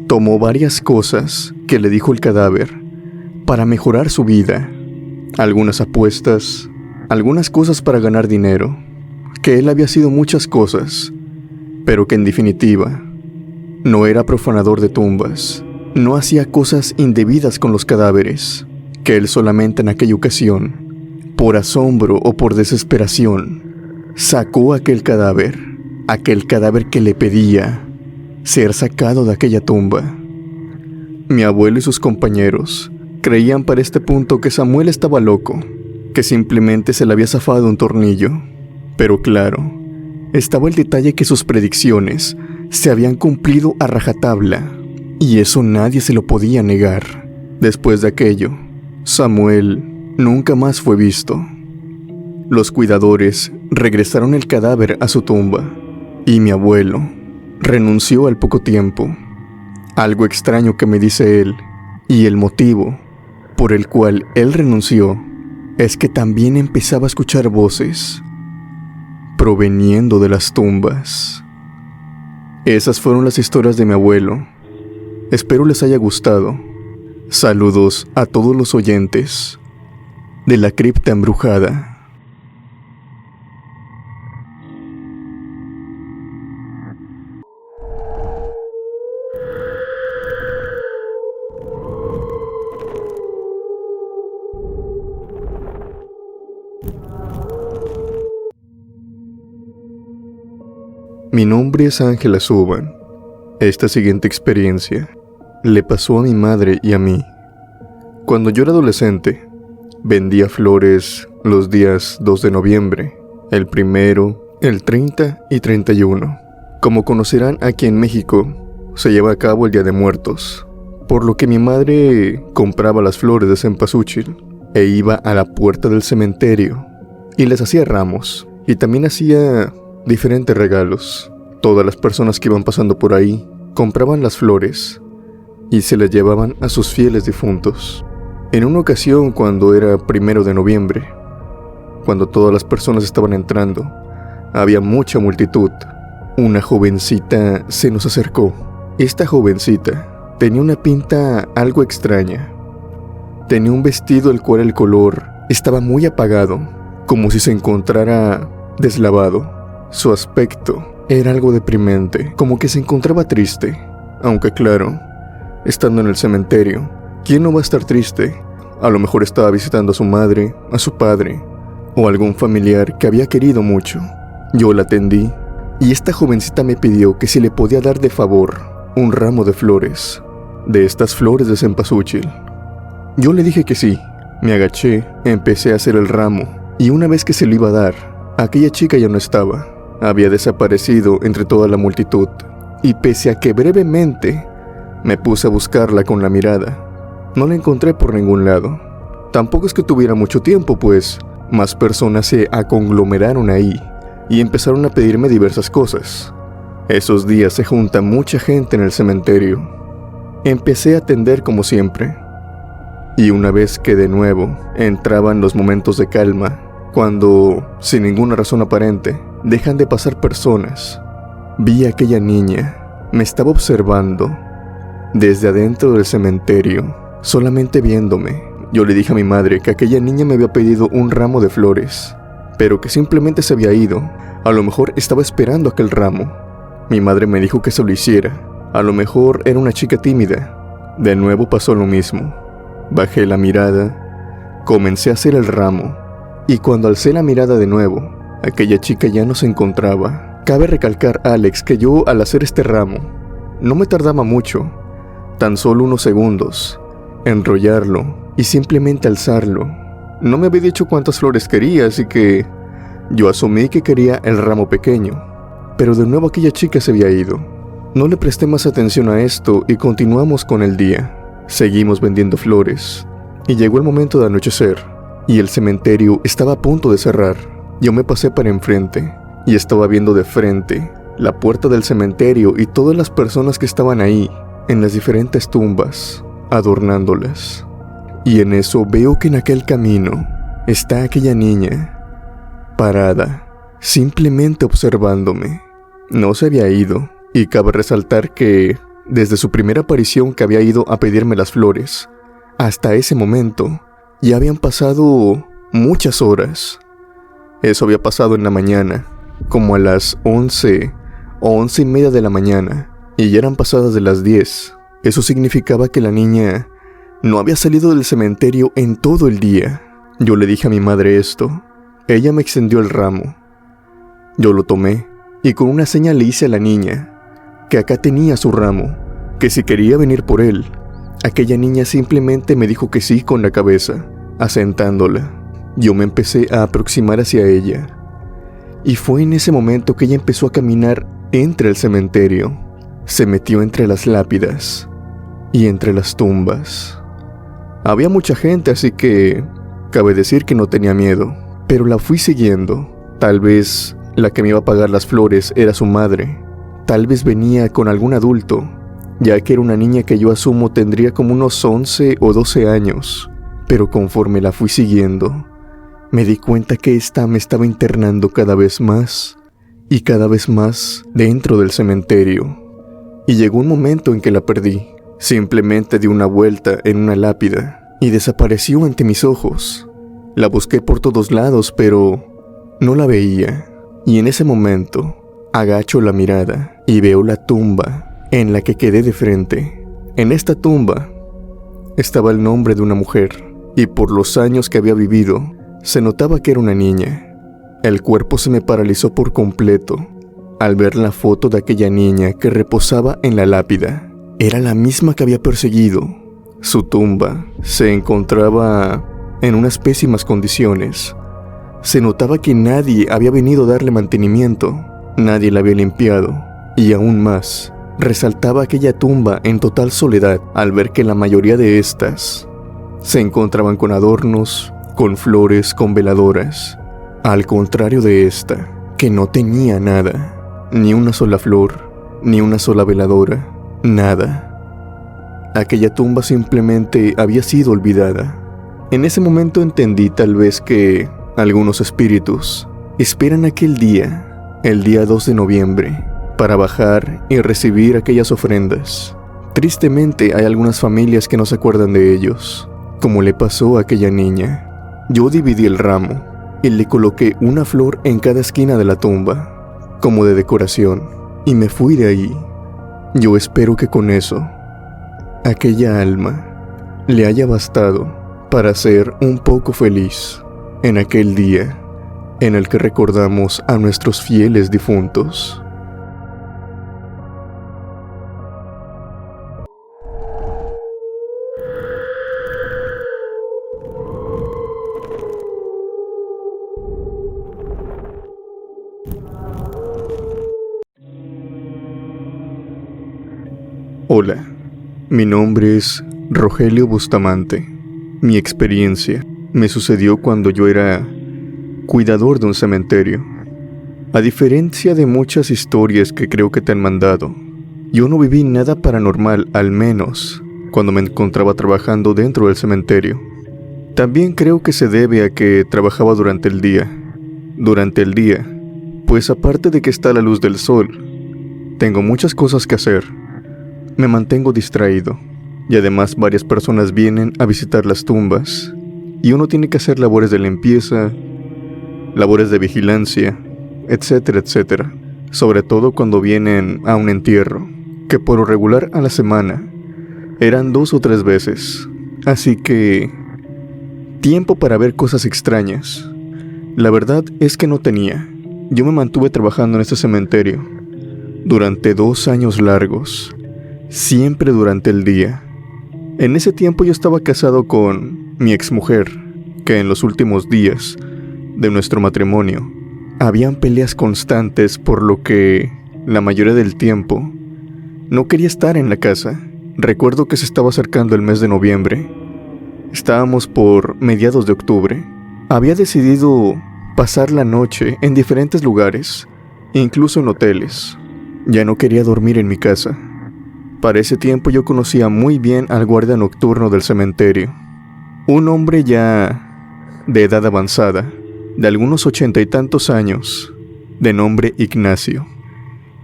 A: tomó varias cosas que le dijo el cadáver para mejorar su vida, algunas apuestas, algunas cosas para ganar dinero, que él había sido muchas cosas, pero que en definitiva no era profanador de tumbas, no hacía cosas indebidas con los cadáveres, que él solamente en aquella ocasión por asombro o por desesperación, sacó aquel cadáver que le pedía ser sacado de aquella tumba. Mi abuelo y sus compañeros creían para este punto que Samuel estaba loco, que simplemente se le había zafado un tornillo. Pero claro, estaba el detalle que sus predicciones se habían cumplido a rajatabla, y eso nadie se lo podía negar. Después de aquello, Samuel nunca más fue visto. Los cuidadores regresaron el cadáver a su tumba, y mi abuelo renunció al poco tiempo. Algo extraño que me dice él, y el motivo por el cual él renunció, es que también empezaba a escuchar voces proveniendo de las tumbas. Esas fueron las historias de mi abuelo. Espero les haya gustado. Saludos a todos los oyentes de La Cripta Embrujada. Mi nombre es Ángela Suban. Esta siguiente experiencia le pasó a mi madre y a mí. Cuando yo era adolescente, vendía flores los días 2 de noviembre, el 1, el 30 y 31. Como conocerán, aquí en México se lleva a cabo el Día de Muertos, por lo que mi madre compraba las flores de cempasúchil e iba a la puerta del cementerio y les hacía ramos, y también hacía diferentes regalos. Todas las personas que iban pasando por ahí compraban las flores y se las llevaban a sus fieles difuntos. En una ocasión, cuando era 1 de noviembre, cuando todas las personas estaban entrando, había mucha multitud. Una jovencita se nos acercó. Esta jovencita tenía una pinta algo extraña. Tenía un vestido el cual el color estaba muy apagado, como si se encontrara deslavado. Su aspecto era algo deprimente, como que se encontraba triste. Aunque claro, estando en el cementerio, ¿quién no va a estar triste? A lo mejor estaba visitando a su madre, a su padre, o algún familiar que había querido mucho. Yo la atendí, y esta jovencita me pidió que si le podía dar de favor un ramo de flores, de estas flores de cempasúchil. Yo le dije que sí. Me agaché, empecé a hacer el ramo, y una vez que se lo iba a dar, aquella chica ya no estaba. Había desaparecido entre toda la multitud, y pese a que brevemente me puse a buscarla con la mirada, no la encontré por ningún lado. Tampoco es que tuviera mucho tiempo, pues más personas se aconglomeraron ahí y empezaron a pedirme diversas cosas. Esos días se junta mucha gente en el cementerio. Empecé a atender como siempre, y una vez que de nuevo entraban los momentos de calma, cuando, sin ninguna razón aparente, dejan de pasar personas, vi a aquella niña. Me estaba observando desde adentro del cementerio, solamente viéndome. Yo le dije a mi madre que aquella niña me había pedido un ramo de flores, pero que simplemente se había ido. A lo mejor estaba esperando aquel ramo. Mi madre me dijo que se lo hiciera. A lo mejor era una chica tímida. De nuevo pasó lo mismo. Bajé la mirada, comencé a hacer el ramo, y cuando alcé la mirada de nuevo, aquella chica ya no se encontraba. Cabe recalcar, Alex, que yo al hacer este ramo no me tardaba mucho, tan solo unos segundos, enrollarlo y simplemente alzarlo. No me había dicho cuántas flores quería, así que yo asumí que quería el ramo pequeño. Pero de nuevo aquella chica se había ido. No le presté más atención a esto y continuamos con el día. Seguimos vendiendo flores, y llegó el momento de anochecer, y el cementerio estaba a punto de cerrar. Yo me pasé para enfrente, y estaba viendo de frente la puerta del cementerio y todas las personas que estaban ahí, en las diferentes tumbas, adornándolas. Y en eso veo que en aquel camino está aquella niña, parada, simplemente observándome. No se había ido, y cabe resaltar que desde su primera aparición que había ido a pedirme las flores, hasta ese momento, ya habían pasado muchas horas. Eso había pasado en la mañana, como a las 11 o 11:30 de la mañana, y ya eran pasadas de las 10. Eso significaba que la niña no había salido del cementerio en todo el día. Yo le dije a mi madre esto. Ella me extendió el ramo. Yo lo tomé y con una seña le hice a la niña que acá tenía su ramo, que si quería venir por él. Aquella niña simplemente me dijo que sí con la cabeza, asentándola. Yo me empecé a aproximar hacia ella. Y fue en ese momento que ella empezó a caminar entre el cementerio. Se metió entre las lápidas y entre las tumbas. Había mucha gente, así que cabe decir que no tenía miedo, pero la fui siguiendo. Tal vez la que me iba a pagar las flores era su madre. Tal vez venía con algún adulto, ya que era una niña que yo asumo tendría como unos 11 o 12 años. Pero conforme la fui siguiendo, me di cuenta que esta me estaba internando cada vez más y cada vez más dentro del cementerio. Y llegó un momento en que la perdí. Simplemente di una vuelta en una lápida y desapareció ante mis ojos. La busqué por todos lados, pero no la veía. Y en ese momento agacho la mirada y veo la tumba en la que quedé de frente. En esta tumba estaba el nombre de una mujer, y por los años que había vivido, se notaba que era una niña. El cuerpo se me paralizó por completo al ver la foto de aquella niña que reposaba en la lápida. Era la misma que había perseguido. Su tumba se encontraba en unas pésimas condiciones. Se notaba que nadie había venido a darle mantenimiento, nadie la había limpiado, y aún más, resaltaba aquella tumba en total soledad al ver que la mayoría de estas se encontraban con adornos, con flores, con veladoras, al contrario de esta, que no tenía nada, ni una sola flor, ni una sola veladora, nada. Aquella tumba simplemente había sido olvidada. En ese momento entendí tal vez que algunos espíritus esperan aquel día, el día 2 de noviembre, para bajar y recibir aquellas ofrendas. Tristemente hay algunas familias que no se acuerdan de ellos, como le pasó a aquella niña. Yo dividí el ramo y le coloqué una flor en cada esquina de la tumba, como de decoración, y me fui de ahí. Yo espero que con eso, aquella alma le haya bastado para ser un poco feliz en aquel día en el que recordamos a nuestros fieles difuntos. Hola, mi nombre es Rogelio Bustamante. Mi experiencia me sucedió cuando yo era cuidador de un cementerio. A diferencia de muchas historias que creo que te han mandado, yo no viví nada paranormal, al menos cuando me encontraba trabajando dentro del cementerio. También creo que se debe a que trabajaba durante el día. Durante el día, pues aparte de que está la luz del sol, tengo muchas cosas que hacer. Me mantengo distraído, y además varias personas vienen a visitar las tumbas, y uno tiene que hacer labores de limpieza, labores de vigilancia, etcétera, etcétera. Sobre todo cuando vienen a un entierro, que por lo regular a la semana eran 2 o 3 veces. Así que tiempo para ver cosas extrañas, la verdad es que no tenía. Yo me mantuve trabajando en este cementerio durante 2 años largos, siempre durante el día. En ese tiempo yo estaba casado con mi exmujer, que en los últimos días de nuestro matrimonio habían peleas constantes, por lo que la mayoría del tiempo no quería estar en la casa. Recuerdo que se estaba acercando el mes de noviembre. Estábamos por mediados de octubre. Había decidido pasar la noche en diferentes lugares, incluso en hoteles. Ya no quería dormir en mi casa. Para ese tiempo yo conocía muy bien al guardia nocturno del cementerio. Un hombre ya de edad avanzada, de algunos 80 y tantos años, de nombre Ignacio.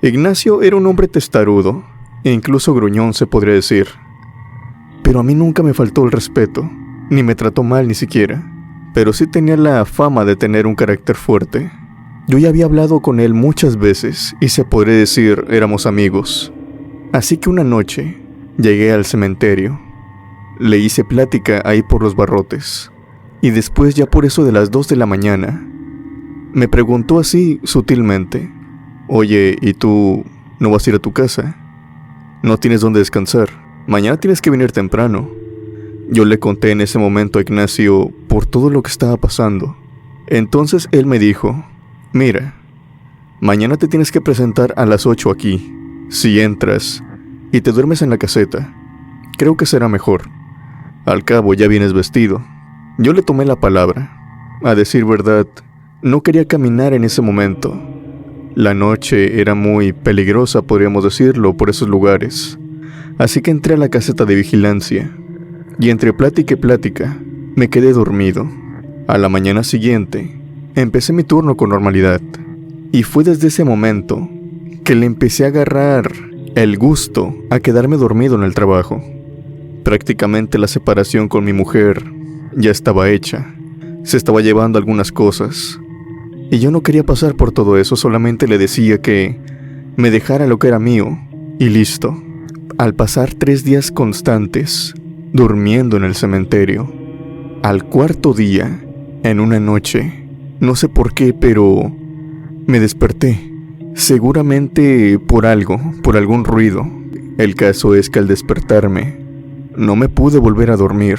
A: Ignacio era un hombre testarudo, e incluso gruñón se podría decir. Pero a mí nunca me faltó el respeto, ni me trató mal ni siquiera. Pero sí tenía la fama de tener un carácter fuerte. Yo ya había hablado con él muchas veces, y se podría decir éramos amigos. Así que una noche llegué al cementerio. Le hice plática ahí por los barrotes. y después, ya por eso de las 2 de la mañana, me preguntó así sutilmente: oye, ¿y tú no vas a ir a tu casa? ¿No tienes dónde descansar? Mañana tienes que venir temprano. Yo le conté en ese momento a Ignacio por todo lo que estaba pasando. Entonces él me dijo: mira, mañana te tienes que presentar a las 8 aquí. Si entras y te duermes en la caseta, creo que será mejor. Al cabo ya vienes vestido. Yo le tomé la palabra. A decir verdad, no quería caminar en ese momento. La noche era muy peligrosa, podríamos decirlo, por esos lugares. Así que entré a la caseta de vigilancia, y entre plática y plática, me quedé dormido. A la mañana siguiente, empecé mi turno con normalidad, y fue desde ese momento que le empecé a agarrar el gusto a quedarme dormido en el trabajo. Prácticamente la separación con mi mujer ya estaba hecha. Se estaba llevando algunas cosas, y yo no quería pasar por todo eso. Solamente le decía que me dejara lo que era mío, y listo. Al pasar 3 días constantes durmiendo en el cementerio, al cuarto día, en una noche, no sé por qué, pero me desperté. Seguramente por algo, por algún ruido. El caso es que al despertarme, no me pude volver a dormir.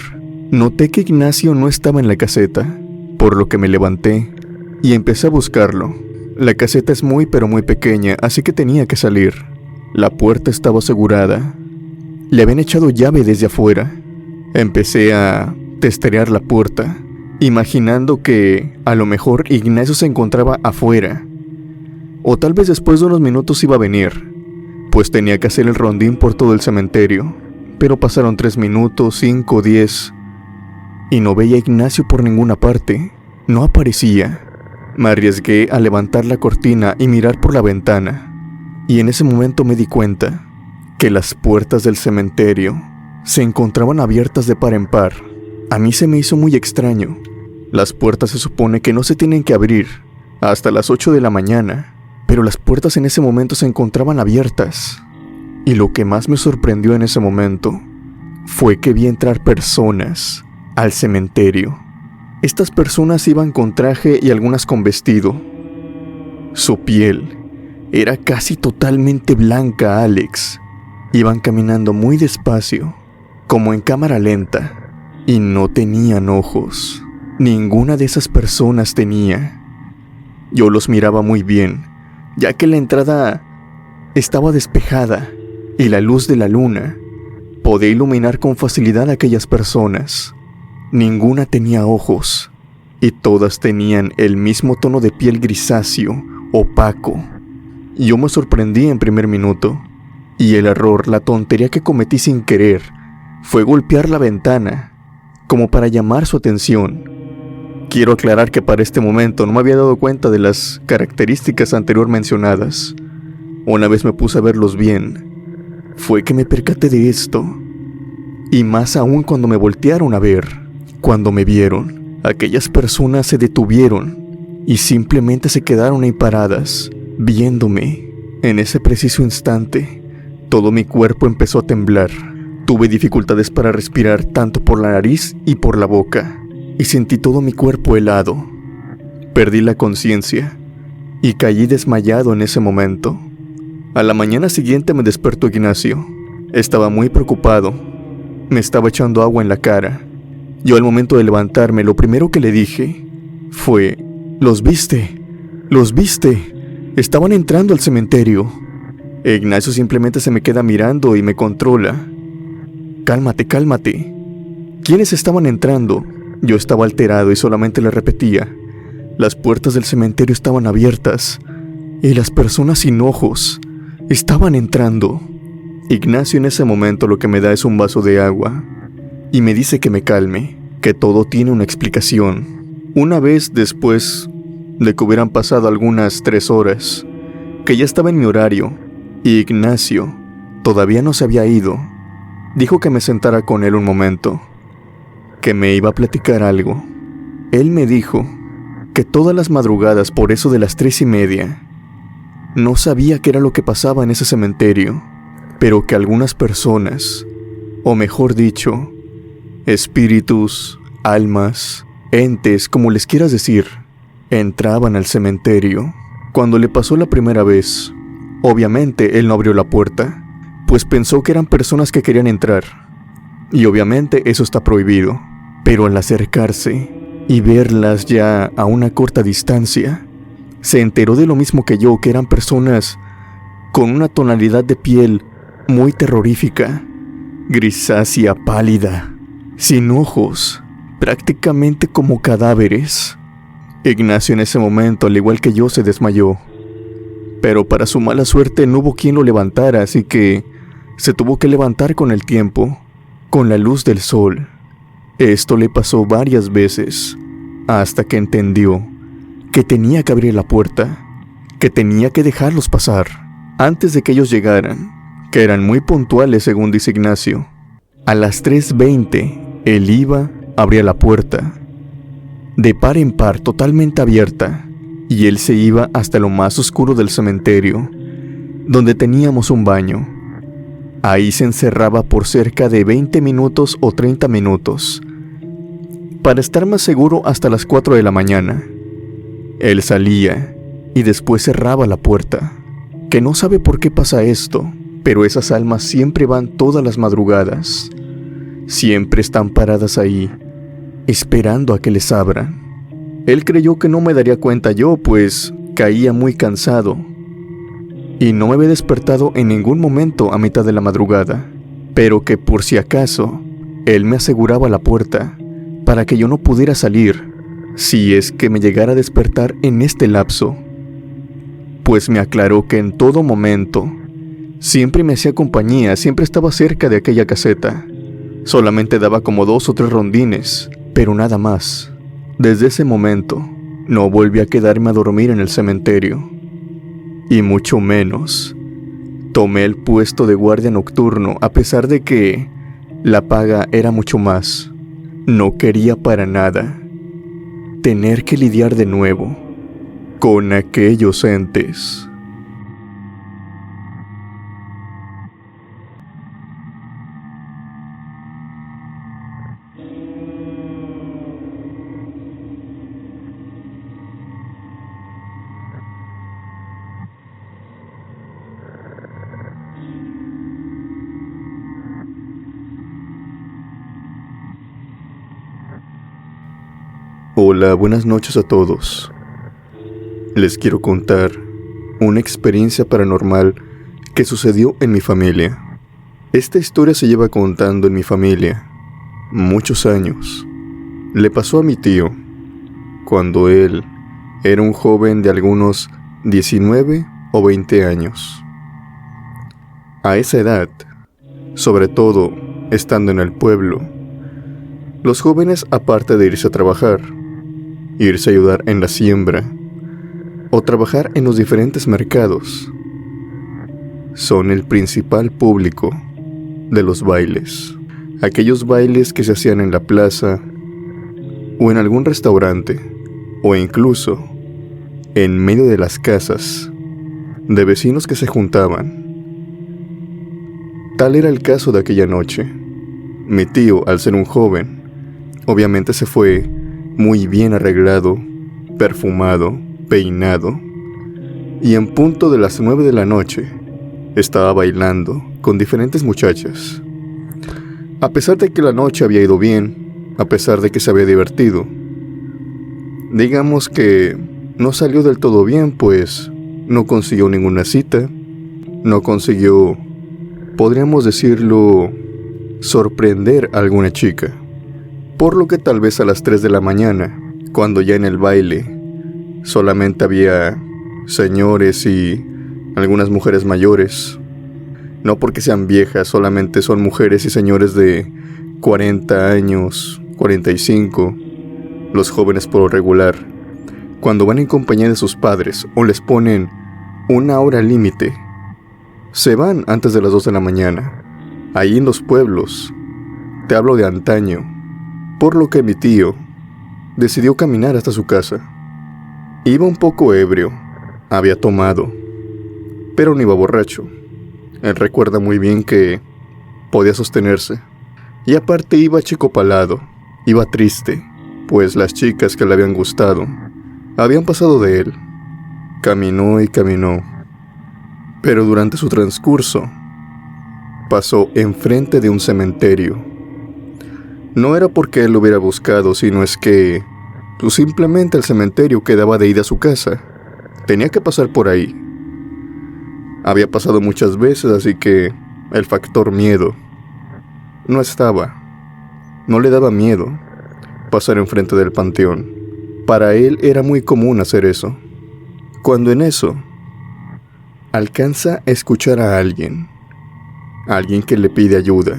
A: Noté que Ignacio no estaba en la caseta, por lo que me levanté y empecé a buscarlo. La caseta es muy pero muy pequeña, así que tenía que salir. La puerta estaba asegurada. Le habían echado llave desde afuera. Empecé a testerear la puerta, imaginando que a lo mejor Ignacio se encontraba afuera, o tal vez después de unos minutos iba a venir, pues tenía que hacer el rondín por todo el cementerio. Pero pasaron 3 minutos, 5, 10, y no veía a Ignacio por ninguna parte. No aparecía. Me arriesgué a levantar la cortina y mirar por la ventana, y en ese momento me di cuenta que las puertas del cementerio se encontraban abiertas de par en par. A mí se me hizo muy extraño. Las puertas se supone que no se tienen que abrir hasta las 8 de la mañana, pero las puertas en ese momento se encontraban abiertas. Y lo que más me sorprendió en ese momento fue que vi entrar personas al cementerio. Estas personas iban con traje y algunas con vestido. Su piel era casi totalmente blanca, Alex. Iban caminando muy despacio, como en cámara lenta, y no tenían ojos. Ninguna de esas personas tenía. Yo los miraba muy bien, ya que la entrada estaba despejada y la luz de la luna podía iluminar con facilidad a aquellas personas. Ninguna tenía ojos, y todas tenían el mismo tono de piel grisáceo, opaco. Yo me sorprendí en primer minuto, y el error, la tontería que cometí sin querer, fue golpear la ventana, como para llamar su atención. Quiero aclarar que para este momento no me había dado cuenta de las características anterior mencionadas. Una vez me puse a verlos bien, fue que me percaté de esto, y más aún cuando me voltearon a ver. Cuando me vieron, aquellas personas se detuvieron y simplemente se quedaron ahí paradas, viéndome. En ese preciso instante, todo mi cuerpo empezó a temblar. Tuve dificultades para respirar tanto por la nariz y por la boca, y sentí todo mi cuerpo helado. Perdí la conciencia y caí desmayado en ese momento. A la mañana siguiente me despertó Ignacio. Estaba muy preocupado. Me estaba echando agua en la cara. Yo, al momento de levantarme, lo primero que le dije fue: ¿Los viste? ¿Los viste? Estaban entrando al cementerio. Ignacio simplemente se me queda mirando y me controla. Cálmate, cálmate. ¿Quiénes estaban entrando? Yo estaba alterado y solamente le repetía: las puertas del cementerio estaban abiertas y las personas sin ojos estaban entrando. Ignacio en ese momento lo que me da es un vaso de agua y me dice que me calme, que todo tiene una explicación. Una vez después de que hubieran pasado algunas 3 horas, que ya estaba en mi horario y Ignacio todavía no se había ido, dijo que me sentara con él un momento, que me iba a platicar algo. Él me dijo que todas las madrugadas, por eso de las 3:30, no sabía qué era lo que pasaba en ese cementerio, pero que algunas personas, o mejor dicho, espíritus, almas, entes, como les quieras decir, entraban al cementerio. Cuando le pasó la primera vez, obviamente él no abrió la puerta, pues pensó que eran personas que querían entrar. Y obviamente eso está prohibido. Pero al acercarse y verlas ya a una corta distancia, se enteró de lo mismo que yo, que eran personas con una tonalidad de piel muy terrorífica, grisácea, pálida, sin ojos, prácticamente como cadáveres. Ignacio en ese momento, al igual que yo, se desmayó. Pero para su mala suerte no hubo quien lo levantara, así que se tuvo que levantar con el tiempo, con la luz del sol. Esto le pasó varias veces, hasta que entendió que tenía que abrir la puerta, que tenía que dejarlos pasar, antes de que ellos llegaran, que eran muy puntuales según dice Ignacio. A las 3:20, él iba, abría la puerta, de par en par totalmente abierta, y él se iba hasta lo más oscuro del cementerio, donde teníamos un baño. Ahí se encerraba por cerca de 20 minutos o 30 minutos, para estar más seguro hasta las 4 de la mañana. Él salía y después cerraba la puerta, que no sabe por qué pasa esto, pero esas almas siempre van todas las madrugadas, siempre están paradas ahí, esperando a que les abran. Él creyó que no me daría cuenta yo, pues caía muy cansado, y no me había despertado en ningún momento a mitad de la madrugada, pero que por si acaso, él me aseguraba la puerta, para que yo no pudiera salir, si es que me llegara a despertar en este lapso. Pues me aclaró que en todo momento, siempre me hacía compañía, siempre estaba cerca de aquella caseta. Solamente daba como 2 o 3 rondines, pero nada más. Desde ese momento, no volví a quedarme a dormir en el cementerio. Y mucho menos tomé el puesto de guardia nocturno, a pesar de que la paga era mucho más. No quería para nada tener que lidiar de nuevo con aquellos entes. Hola, buenas noches a todos. Les quiero contar una experiencia paranormal que sucedió en mi familia. Esta historia se lleva contando en mi familia muchos años. Le pasó a mi tío cuando él era un joven de algunos 19 o 20 años. A esa edad, sobre todo estando en el pueblo, los jóvenes, aparte de irse a trabajar, irse a ayudar en la siembra o trabajar en los diferentes mercados, son el principal público de los bailes. Aquellos bailes que se hacían en la plaza o en algún restaurante o incluso en medio de las casas de vecinos que se juntaban. Tal era el caso de aquella noche. Mi tío, al ser un joven, obviamente se fue muy bien arreglado, perfumado, peinado, y en punto de las 9 de la noche estaba bailando con diferentes muchachas. A pesar de que la noche había ido bien, a pesar de que se había divertido, digamos que no salió del todo bien, pues no consiguió ninguna cita, no consiguió, podríamos decirlo, sorprender a alguna chica. Por lo que tal vez a las 3 de la mañana, cuando ya en el baile solamente había señores y algunas mujeres mayores, no porque sean viejas, solamente son mujeres y señores de 40 años, 45, los jóvenes por lo regular, cuando van en compañía de sus padres o les ponen una hora límite, se van antes de las 2 de la mañana. Ahí en los pueblos, te hablo de antaño, por lo que mi tío decidió caminar hasta su casa. Iba un poco ebrio, había tomado, pero no iba borracho. Él recuerda muy bien que podía sostenerse. Y aparte iba achicopalado, iba triste, pues las chicas que le habían gustado habían pasado de él. Caminó y caminó, pero durante su transcurso pasó enfrente de un cementerio. No era porque él lo hubiera buscado, sino es que simplemente el cementerio quedaba de ida a su casa. Tenía que pasar por ahí. Había pasado muchas veces, así que el factor miedo no estaba. No le daba miedo pasar enfrente del panteón. Para él era muy común hacer eso. Cuando en eso alcanza a escuchar a alguien que le pide ayuda.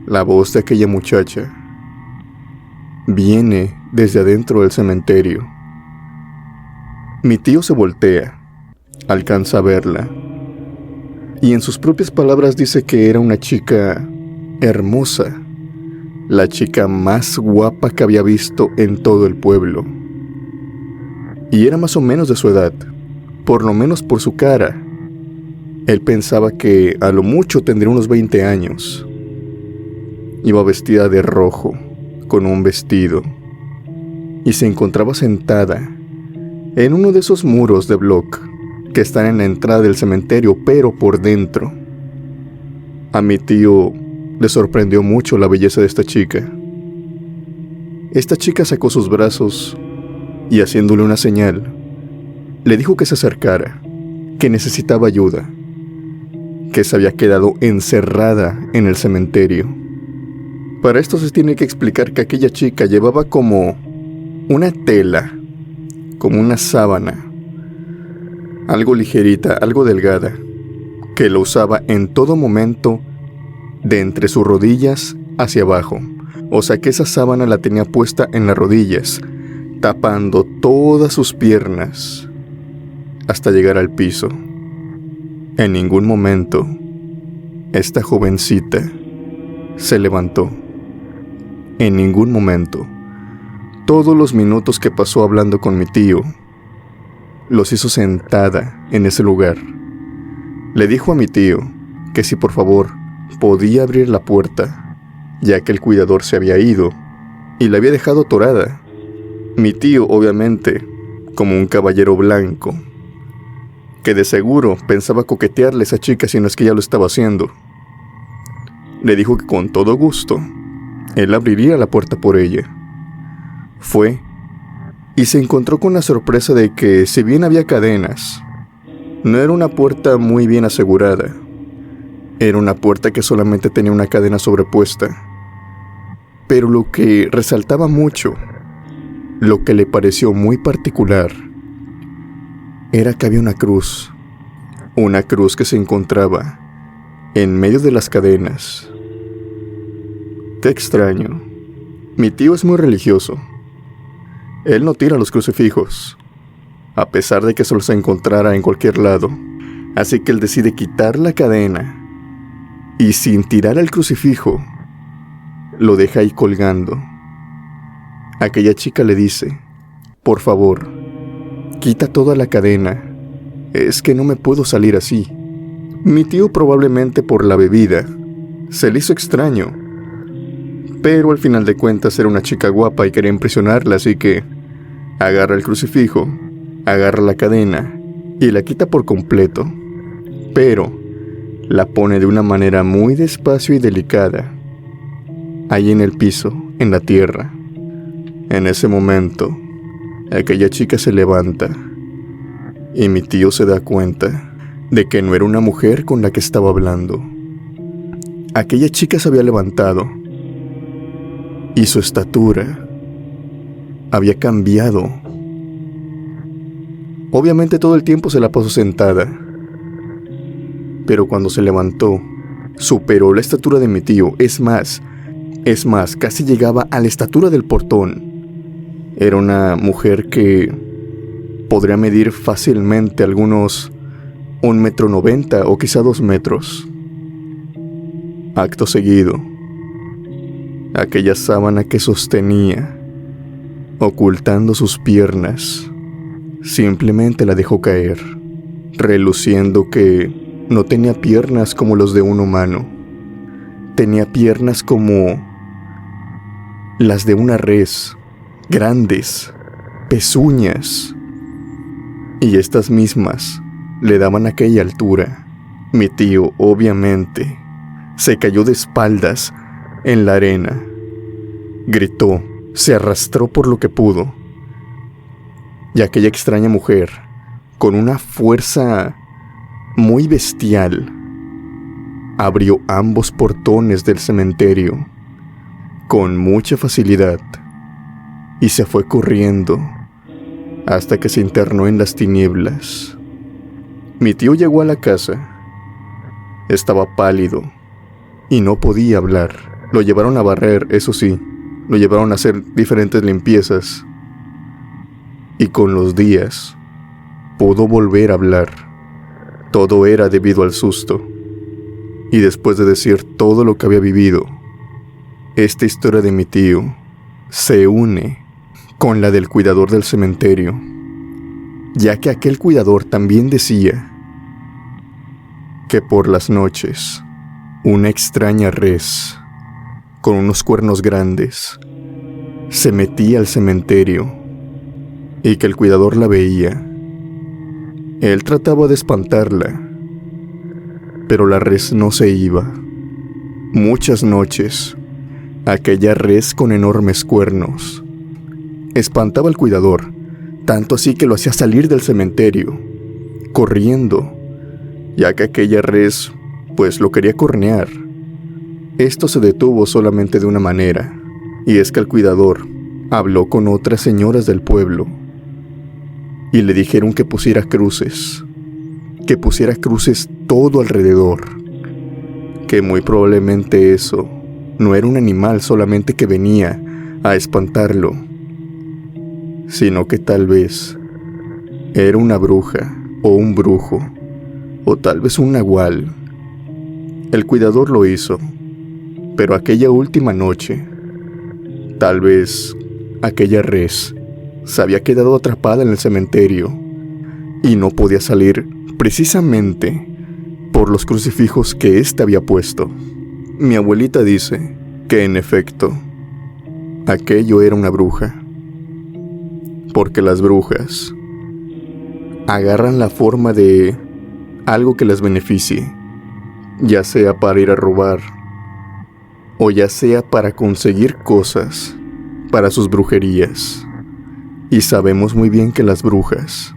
A: La voz de aquella muchacha viene desde adentro del cementerio. Mi tío se voltea, alcanza a verla, y en sus propias palabras dice que era una chica hermosa, la chica más guapa que había visto en todo el pueblo. Y era más o menos de su edad, por lo menos por su cara. Él pensaba que a lo mucho tendría unos 20 años. Iba vestida de rojo, con un vestido, y se encontraba sentada en uno de esos muros de bloc que están en la entrada del cementerio, pero por dentro. A mi tío le sorprendió mucho la belleza de esta chica. Esta chica sacó sus brazos y, haciéndole una señal, le dijo que se acercara, que necesitaba ayuda, que se había quedado encerrada en el cementerio. Para esto se tiene que explicar que aquella chica llevaba como una tela, como una sábana, algo ligerita, algo delgada, que lo usaba en todo momento de entre sus rodillas hacia abajo. O sea que esa sábana la tenía puesta en las rodillas, tapando todas sus piernas hasta llegar al piso. En ningún momento esta jovencita se levantó. En ningún momento. Todos los minutos que pasó hablando con mi tío los hizo sentada en ese lugar. Le dijo a mi tío que si por favor podía abrir la puerta, ya que el cuidador se había ido y la había dejado atorada. Mi tío, obviamente, como un caballero blanco, que de seguro pensaba coquetearle a esa chica si no es que ya lo estaba haciendo, le dijo que con todo gusto él abriría la puerta por ella. Fue y se encontró con la sorpresa de que, si bien había cadenas, no era una puerta muy bien asegurada. Era una puerta que solamente tenía una cadena sobrepuesta. Pero lo que resaltaba mucho, lo que le pareció muy particular, era que había una cruz que se encontraba en medio de las cadenas. Qué extraño. Mi tío es muy religioso. Él no tira los crucifijos, a pesar de que se los encontrara en cualquier lado. Así que él decide quitar la cadena y, sin tirar el crucifijo, lo deja ahí colgando. Aquella chica le dice: por favor, quita toda la cadena, es que no me puedo salir así. Mi tío, probablemente por la bebida, se le hizo extraño, pero al final de cuentas era una chica guapa y quería impresionarla, así que agarra el crucifijo, agarra la cadena y la quita por completo, pero la pone de una manera muy despacio y delicada, ahí en el piso, en la tierra. En ese momento, aquella chica se levanta y mi tío se da cuenta de que no era una mujer con la que estaba hablando. Aquella chica se había levantado y su estatura había cambiado. Obviamente todo el tiempo se la pasó sentada, pero cuando se levantó, superó la estatura de mi tío. Es más, casi llegaba a la estatura del portón. Era una mujer que podría medir fácilmente algunos 1,90 m o quizá 2 metros. Acto seguido, aquella sábana que sostenía, ocultando sus piernas, simplemente la dejó caer, reluciendo que no tenía piernas como los de un humano. Tenía piernas como las de una res, grandes, pezuñas. Y estas mismas le daban aquella altura. Mi tío, obviamente, se cayó de espaldas en la arena. Gritó, se arrastró por lo que pudo. Y aquella extraña mujer, con una fuerza muy bestial, abrió ambos portones del cementerio con mucha facilidad y se fue corriendo hasta que se internó en las tinieblas. Mi tío llegó a la casa. Estaba pálido y no podía hablar. Lo llevaron a barrer, eso sí, lo llevaron a hacer diferentes limpiezas. Y con los días pudo volver a hablar. Todo era debido al susto. Y después de decir todo lo que había vivido, esta historia de mi tío se une con la del cuidador del cementerio, ya que aquel cuidador también decía que por las noches una extraña res con unos cuernos grandes se metía al cementerio y que el cuidador la veía. Él trataba de espantarla, pero la res no se iba. Muchas noches, aquella res con enormes cuernos espantaba al cuidador, tanto así que lo hacía salir del cementerio, corriendo, ya que aquella res, pues lo quería cornear. Esto se detuvo solamente de una manera, y es que el cuidador habló con otras señoras del pueblo, y le dijeron que pusiera cruces todo alrededor, que muy probablemente eso no era un animal solamente que venía a espantarlo, sino que tal vez era una bruja o un brujo, o tal vez un nahual. El cuidador lo hizo, pero aquella última noche, tal vez aquella res se había quedado atrapada en el cementerio y no podía salir precisamente por los crucifijos que éste había puesto. Mi abuelita dice que en efecto, aquello era una bruja, porque las brujas agarran la forma de algo que les beneficie, ya sea para ir a robar, o ya sea para conseguir cosas para sus brujerías. Y sabemos muy bien que las brujas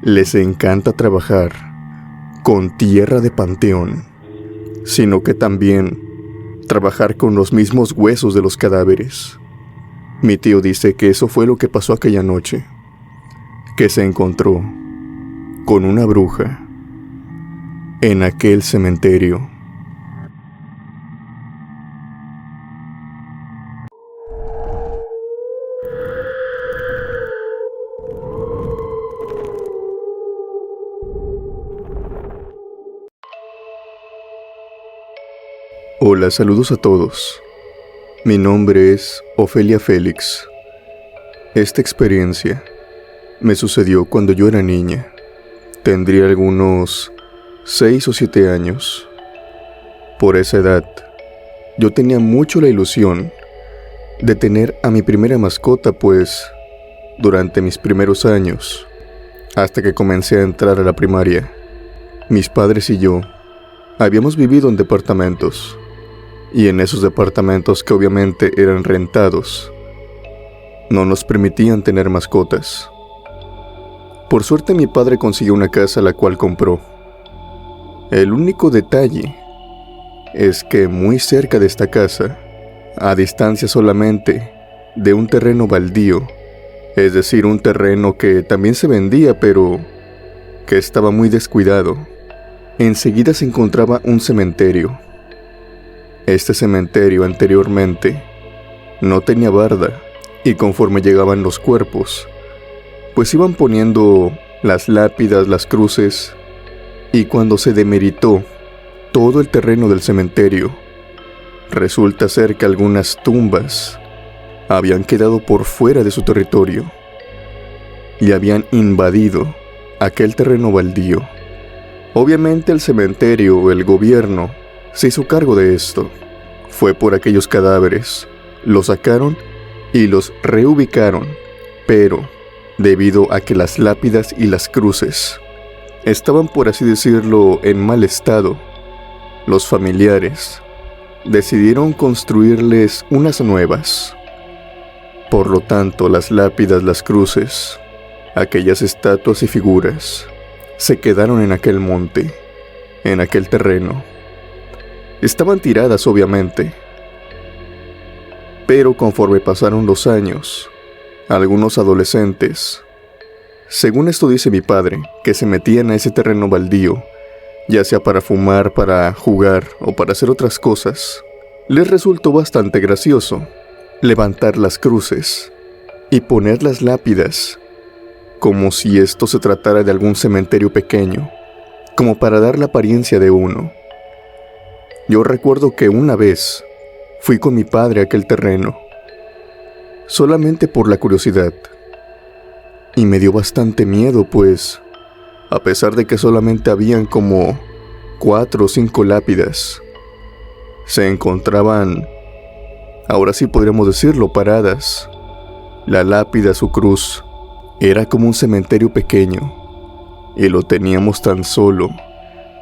A: les encanta trabajar con tierra de panteón, sino que también trabajar con los mismos huesos de los cadáveres. Mi tío dice que eso fue lo que pasó aquella noche, que se encontró con una bruja en aquel cementerio. Hola, saludos a todos. Mi nombre es Ofelia Félix. Esta experiencia me sucedió cuando yo era niña. Tendría algunos 6 o 7 años. Por esa edad, yo tenía mucho la ilusión de tener a mi primera mascota, pues durante mis primeros años, hasta que comencé a entrar a la primaria, mis padres y yo habíamos vivido en departamentos. Y en esos departamentos, que obviamente eran rentados, no nos permitían tener mascotas. Por suerte mi padre consiguió una casa la cual compró. El único detalle es que muy cerca de esta casa, a distancia solamente de un terreno baldío, es decir, un terreno que también se vendía pero que estaba muy descuidado, enseguida se encontraba un cementerio. Este cementerio anteriormente no tenía barda, y conforme llegaban los cuerpos, pues iban poniendo las lápidas, las cruces, y cuando se demeritó todo el terreno del cementerio, resulta ser que algunas tumbas habían quedado por fuera de su territorio y habían invadido aquel terreno baldío. Obviamente el cementerio o el gobierno se hizo cargo de esto. Fue por aquellos cadáveres Los sacaron y los reubicaron, pero debido a que las lápidas y las cruces estaban, por así decirlo, en mal estado, los familiares decidieron construirles unas nuevas. Por lo tanto, las lápidas, las cruces, aquellas estatuas y figuras, se quedaron en aquel monte, en aquel terreno. Estaban tiradas, obviamente, pero conforme pasaron los años, algunos adolescentes, según esto dice mi padre, que se metían a ese terreno baldío, ya sea para fumar, para jugar o para hacer otras cosas, les resultó bastante gracioso levantar las cruces y poner las lápidas como si esto se tratara de algún cementerio pequeño, como para dar la apariencia de uno. Yo recuerdo que una vez fui con mi padre a aquel terreno, solamente por la curiosidad, y me dio bastante miedo, pues, a pesar de que solamente habían como 4 o 5 lápidas, se encontraban, ahora sí podríamos decirlo, paradas. La lápida, su cruz, era como un cementerio pequeño, y lo teníamos tan solo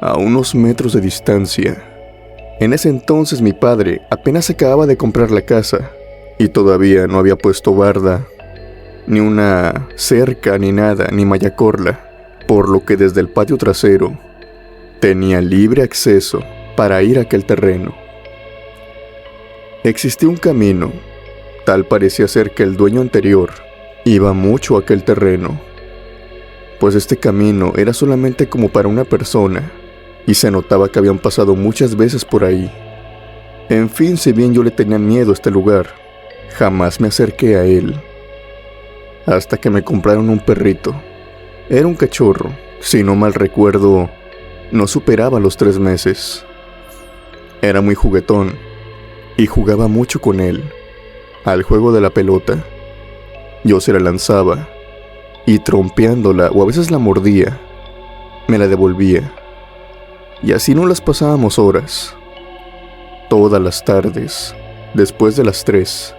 A: a unos metros de distancia. En ese entonces mi padre apenas acababa de comprar la casa, y todavía no había puesto barda, ni una cerca, ni nada, ni mallacorla, por lo que desde el patio trasero tenía libre acceso para ir a aquel terreno. Existía un camino, tal parecía ser que el dueño anterior iba mucho a aquel terreno, pues este camino era solamente como para una persona, y se notaba que habían pasado muchas veces por ahí. En fin, si bien yo le tenía miedo a este lugar, jamás me acerqué a él, hasta que me compraron un perrito. Era un cachorro, si no mal recuerdo, no superaba los 3 meses. Era muy juguetón, y jugaba mucho con él, al juego de la pelota. Yo se la lanzaba, y trompeándola, o a veces la mordía, me la devolvía. Y así nos las pasábamos horas, todas las tardes, después de las 3,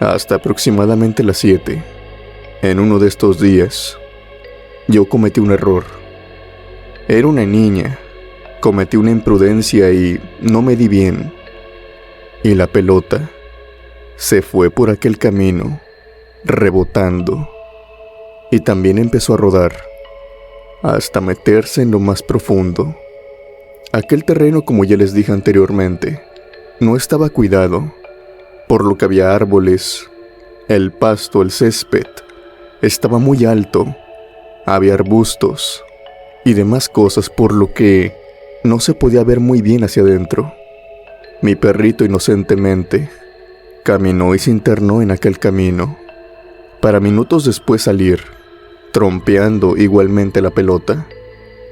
A: hasta aproximadamente las 7. En uno de estos días, yo cometí un error. Era una niña, cometí una imprudencia y no me di bien. Y la pelota se fue por aquel camino, rebotando, y también empezó a rodar, hasta meterse en lo más profundo. Aquel terreno, como ya les dije anteriormente, no estaba cuidado, por lo que había árboles, el pasto, el césped, estaba muy alto, había arbustos y demás cosas, por lo que no se podía ver muy bien hacia adentro. Mi perrito inocentemente caminó y se internó en aquel camino, para minutos después salir, trompeando igualmente la pelota.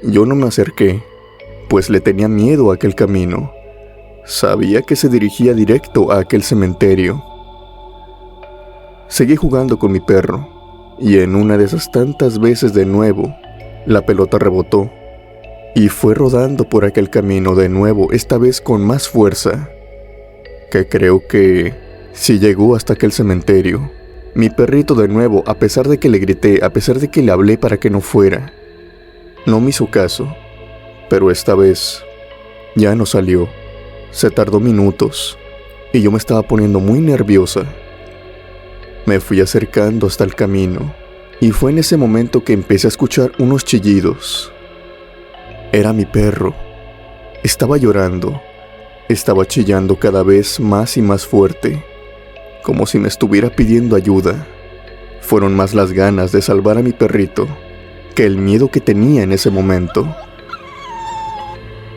A: Yo no me acerqué, pues le tenía miedo a aquel camino. Sabía que se dirigía directo a aquel cementerio. Seguí jugando con mi perro, y en una de esas tantas veces de nuevo, la pelota rebotó, y fue rodando por aquel camino de nuevo, esta vez con más fuerza, que creo que si llegó hasta aquel cementerio. Mi perrito de nuevo, a pesar de que le grité, a pesar de que le hablé para que no fuera, no me hizo caso, pero esta vez ya no salió. Se tardó minutos, y yo me estaba poniendo muy nerviosa. Me fui acercando hasta el camino, y fue en ese momento que empecé a escuchar unos chillidos. Era mi perro. Estaba llorando. Estaba chillando cada vez más y más fuerte, como si me estuviera pidiendo ayuda. Fueron más las ganas de salvar a mi perrito que el miedo que tenía en ese momento.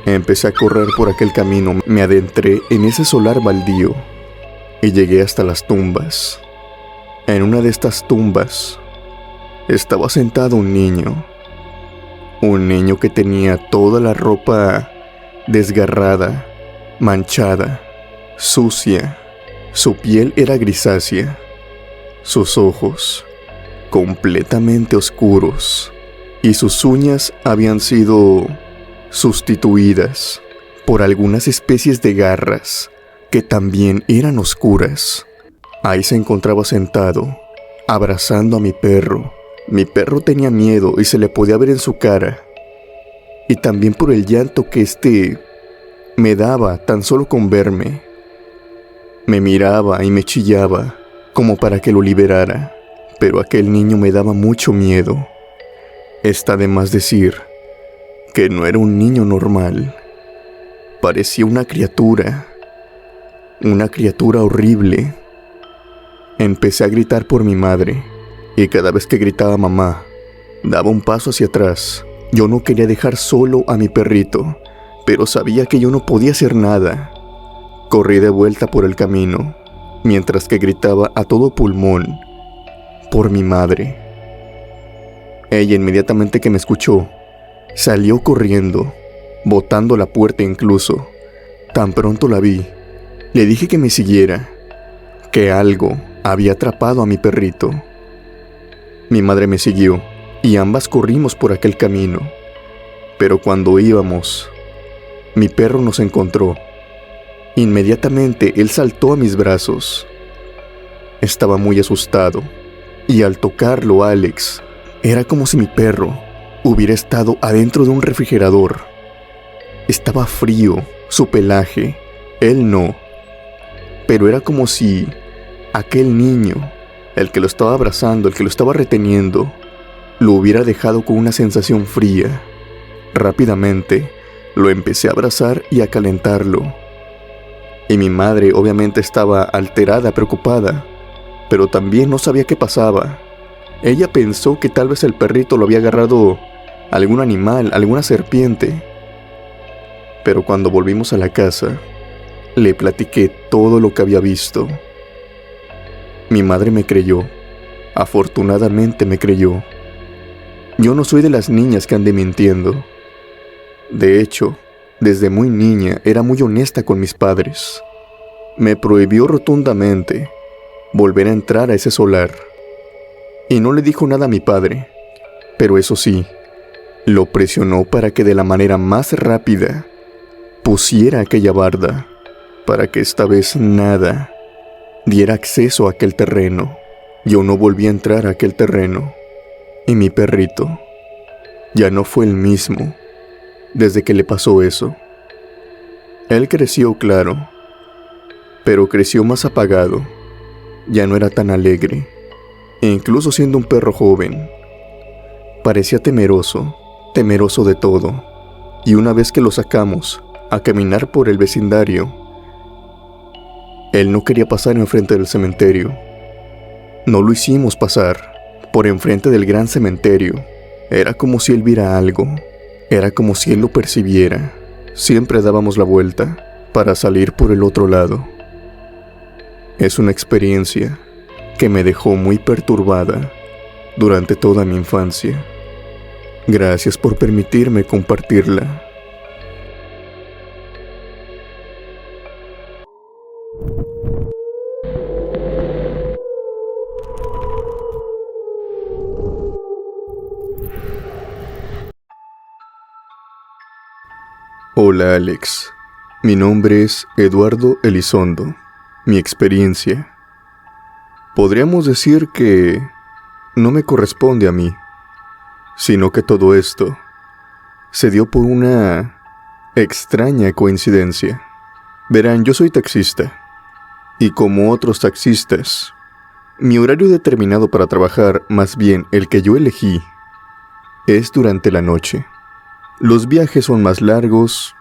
A: Empecé a correr por aquel camino, me adentré en ese solar baldío y llegué hasta las tumbas. En una de estas tumbas estaba sentado un niño que tenía toda la ropa desgarrada, manchada, sucia. Su piel era grisácea, sus ojos completamente oscuros, y sus uñas habían sido sustituidas por algunas especies de garras que también eran oscuras. Ahí se encontraba sentado, abrazando a mi perro. Mi perro tenía miedo y se le podía ver en su cara. Y también por el llanto que me daba tan solo con verme. Me miraba y me chillaba, como para que lo liberara. Pero aquel niño me daba mucho miedo. Está de más decir que no era un niño normal. Parecía una criatura horrible. Empecé a gritar por mi madre, y cada vez que gritaba mamá, daba un paso hacia atrás. Yo no quería dejar solo a mi perrito, pero sabía que yo no podía hacer nada. Corrí de vuelta por el camino, mientras que gritaba a todo pulmón por mi madre. Ella, inmediatamente que me escuchó, salió corriendo, botando la puerta incluso. Tan pronto la vi, le dije que me siguiera, que algo había atrapado a mi perrito. Mi madre me siguió y ambas corrimos por aquel camino. Pero cuando íbamos, mi perro nos encontró. Inmediatamente él saltó a mis brazos. Estaba muy asustado, y al tocarlo, Alex, era como si mi perro hubiera estado adentro de un refrigerador. Estaba frío, su pelaje, él no. Pero era como si aquel niño, el que lo estaba abrazando, el que lo estaba reteniendo, lo hubiera dejado con una sensación fría. Rápidamente lo empecé a abrazar y a calentarlo. Y mi madre obviamente estaba alterada, preocupada, pero también no sabía qué pasaba. Ella pensó que tal vez el perrito lo había agarrado algún animal, alguna serpiente. Pero cuando volvimos a la casa, le platiqué todo lo que había visto. Mi madre me creyó. Afortunadamente me creyó. Yo no soy de las niñas que ande mintiendo. De hecho, desde muy niña era muy honesta con mis padres. Me prohibió rotundamente volver a entrar a ese solar. Y no le dijo nada a mi padre, pero eso sí, lo presionó para que de la manera más rápida pusiera aquella barda, para que esta vez nada diera acceso a aquel terreno. Yo no volví a entrar a aquel terreno, y mi perrito ya no fue el mismo desde que le pasó eso. Él creció, claro, pero creció más apagado. Ya no era tan alegre, e incluso siendo un perro joven, parecía temeroso de todo. Y una vez que lo sacamos a caminar por el vecindario, él no quería pasar enfrente del cementerio. No lo hicimos pasar por enfrente del gran cementerio. Era como si él viera algo, era como si él lo percibiera. Siempre dábamos la vuelta para salir por el otro lado. Es una experiencia que me dejó muy perturbada durante toda mi infancia. Gracias por permitirme compartirla. Hola Alex, mi nombre es Eduardo Elizondo. Mi experiencia, podríamos decir que no me corresponde a mí, sino que todo esto se dio por una extraña coincidencia. Verán, yo soy taxista, y como otros taxistas, mi horario determinado para trabajar, más bien el que yo elegí, es durante la noche. Los viajes son más largos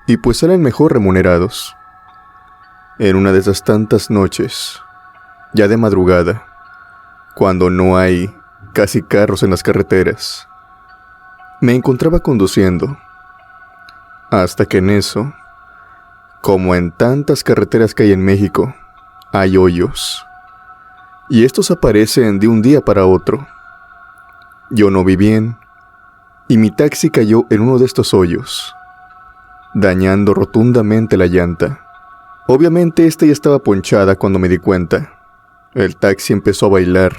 A: y pues salen mejor remunerados. En una de esas tantas noches, ya de madrugada, cuando no hay casi carros en las carreteras, me encontraba conduciendo, hasta que en eso, como en tantas carreteras que hay en México, hay hoyos, y estos aparecen de un día para otro. Yo no vi bien, y mi taxi cayó en uno de estos hoyos, dañando rotundamente la llanta. Obviamente esta ya estaba ponchada cuando me di cuenta. El taxi empezó a bailar,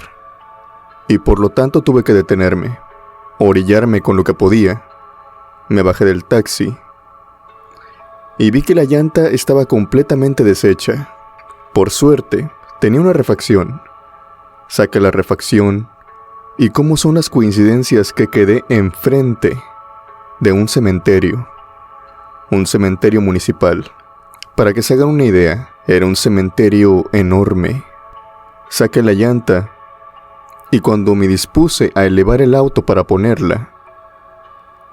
A: y por lo tanto tuve que detenerme, orillarme con lo que podía. Me bajé del taxi, y vi que la llanta estaba completamente deshecha. Por suerte, Tenía una refacción. Saqué la refacción y cómo son las coincidencias que quedé enfrente de un cementerio municipal. Para que se hagan una idea, era un cementerio enorme. Saqué la llanta y cuando me dispuse a elevar el auto para ponerla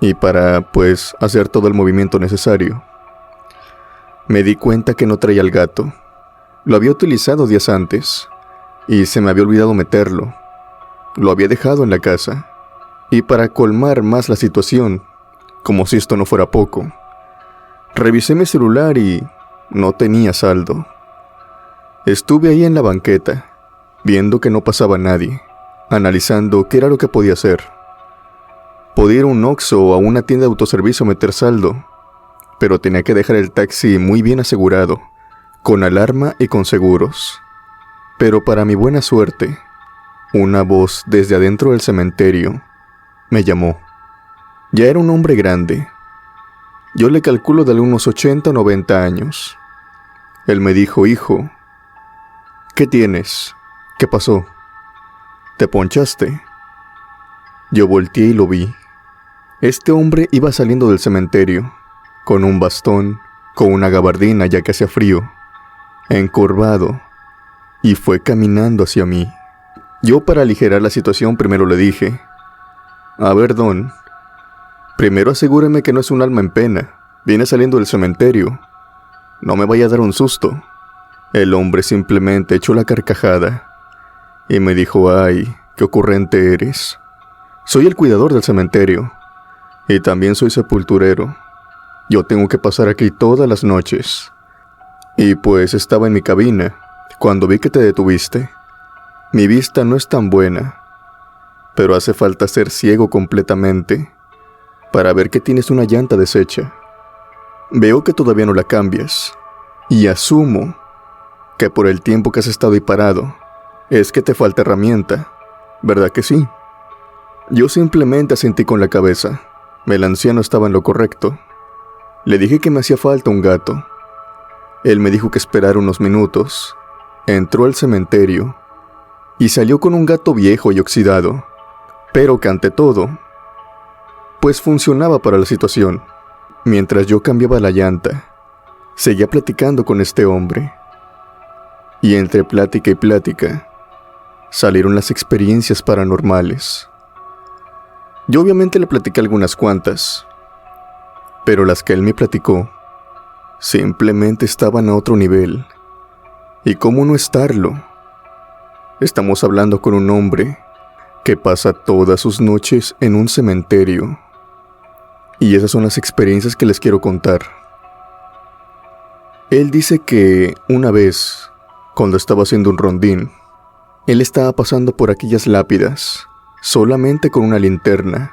A: y para, hacer todo el movimiento necesario, me di cuenta que no traía el gato. Lo había utilizado días antes y se me había olvidado meterlo. Lo había dejado en la casa. Y para colmar más la situación, como si esto no fuera poco, revisé mi celular y no tenía saldo. Estuve ahí en la banqueta, viendo que no pasaba nadie, analizando qué era lo que podía hacer. Podía ir a un Oxxo o a una tienda de autoservicio a meter saldo, pero tenía que dejar el taxi muy bien asegurado, con alarma y con seguros. Pero para mi buena suerte, una voz desde adentro del cementerio me llamó. Ya era un hombre grande. Yo le calculo de unos 80 o 90 años. Él me dijo: hijo, ¿qué tienes? ¿Qué pasó? ¿Te ponchaste? Yo volteé y lo vi. Este hombre iba saliendo del cementerio, con un bastón, con una gabardina ya que hacía frío, encorvado, y fue caminando hacia mí. Yo, para aligerar la situación, primero le dije: a ver, don, primero asegúreme que no es un alma en pena. Viene saliendo del cementerio. No me vaya a dar un susto. El hombre simplemente echó la carcajada y me dijo: ay, qué ocurrente eres. Soy el cuidador del cementerio y también soy sepulturero. Yo tengo que pasar aquí todas las noches. Y estaba en mi cabina cuando vi que te detuviste. Mi vista no es tan buena, pero hace falta ser ciego completamente para ver que tienes una llanta deshecha. Veo que todavía no la cambias y asumo que por el tiempo que has estado ahí parado es que te falta herramienta, ¿verdad que sí? Yo simplemente asentí con la cabeza. El anciano estaba en lo correcto. Le dije que me hacía falta un gato. Él me dijo que esperara unos minutos. Entró al cementerio y salió con un gato viejo y oxidado, pero que ante todo, funcionaba para la situación. Mientras yo cambiaba la llanta, seguía platicando con este hombre. Y entre plática y plática, salieron las experiencias paranormales. Yo obviamente le platiqué algunas cuantas, pero las que él me platicó simplemente estaban a otro nivel. ¿Y cómo no estarlo? Estamos hablando con un hombre que pasa todas sus noches en un cementerio. Y esas son las experiencias que les quiero contar. Él dice que una vez, cuando estaba haciendo un rondín, él estaba pasando por aquellas lápidas, solamente con una linterna,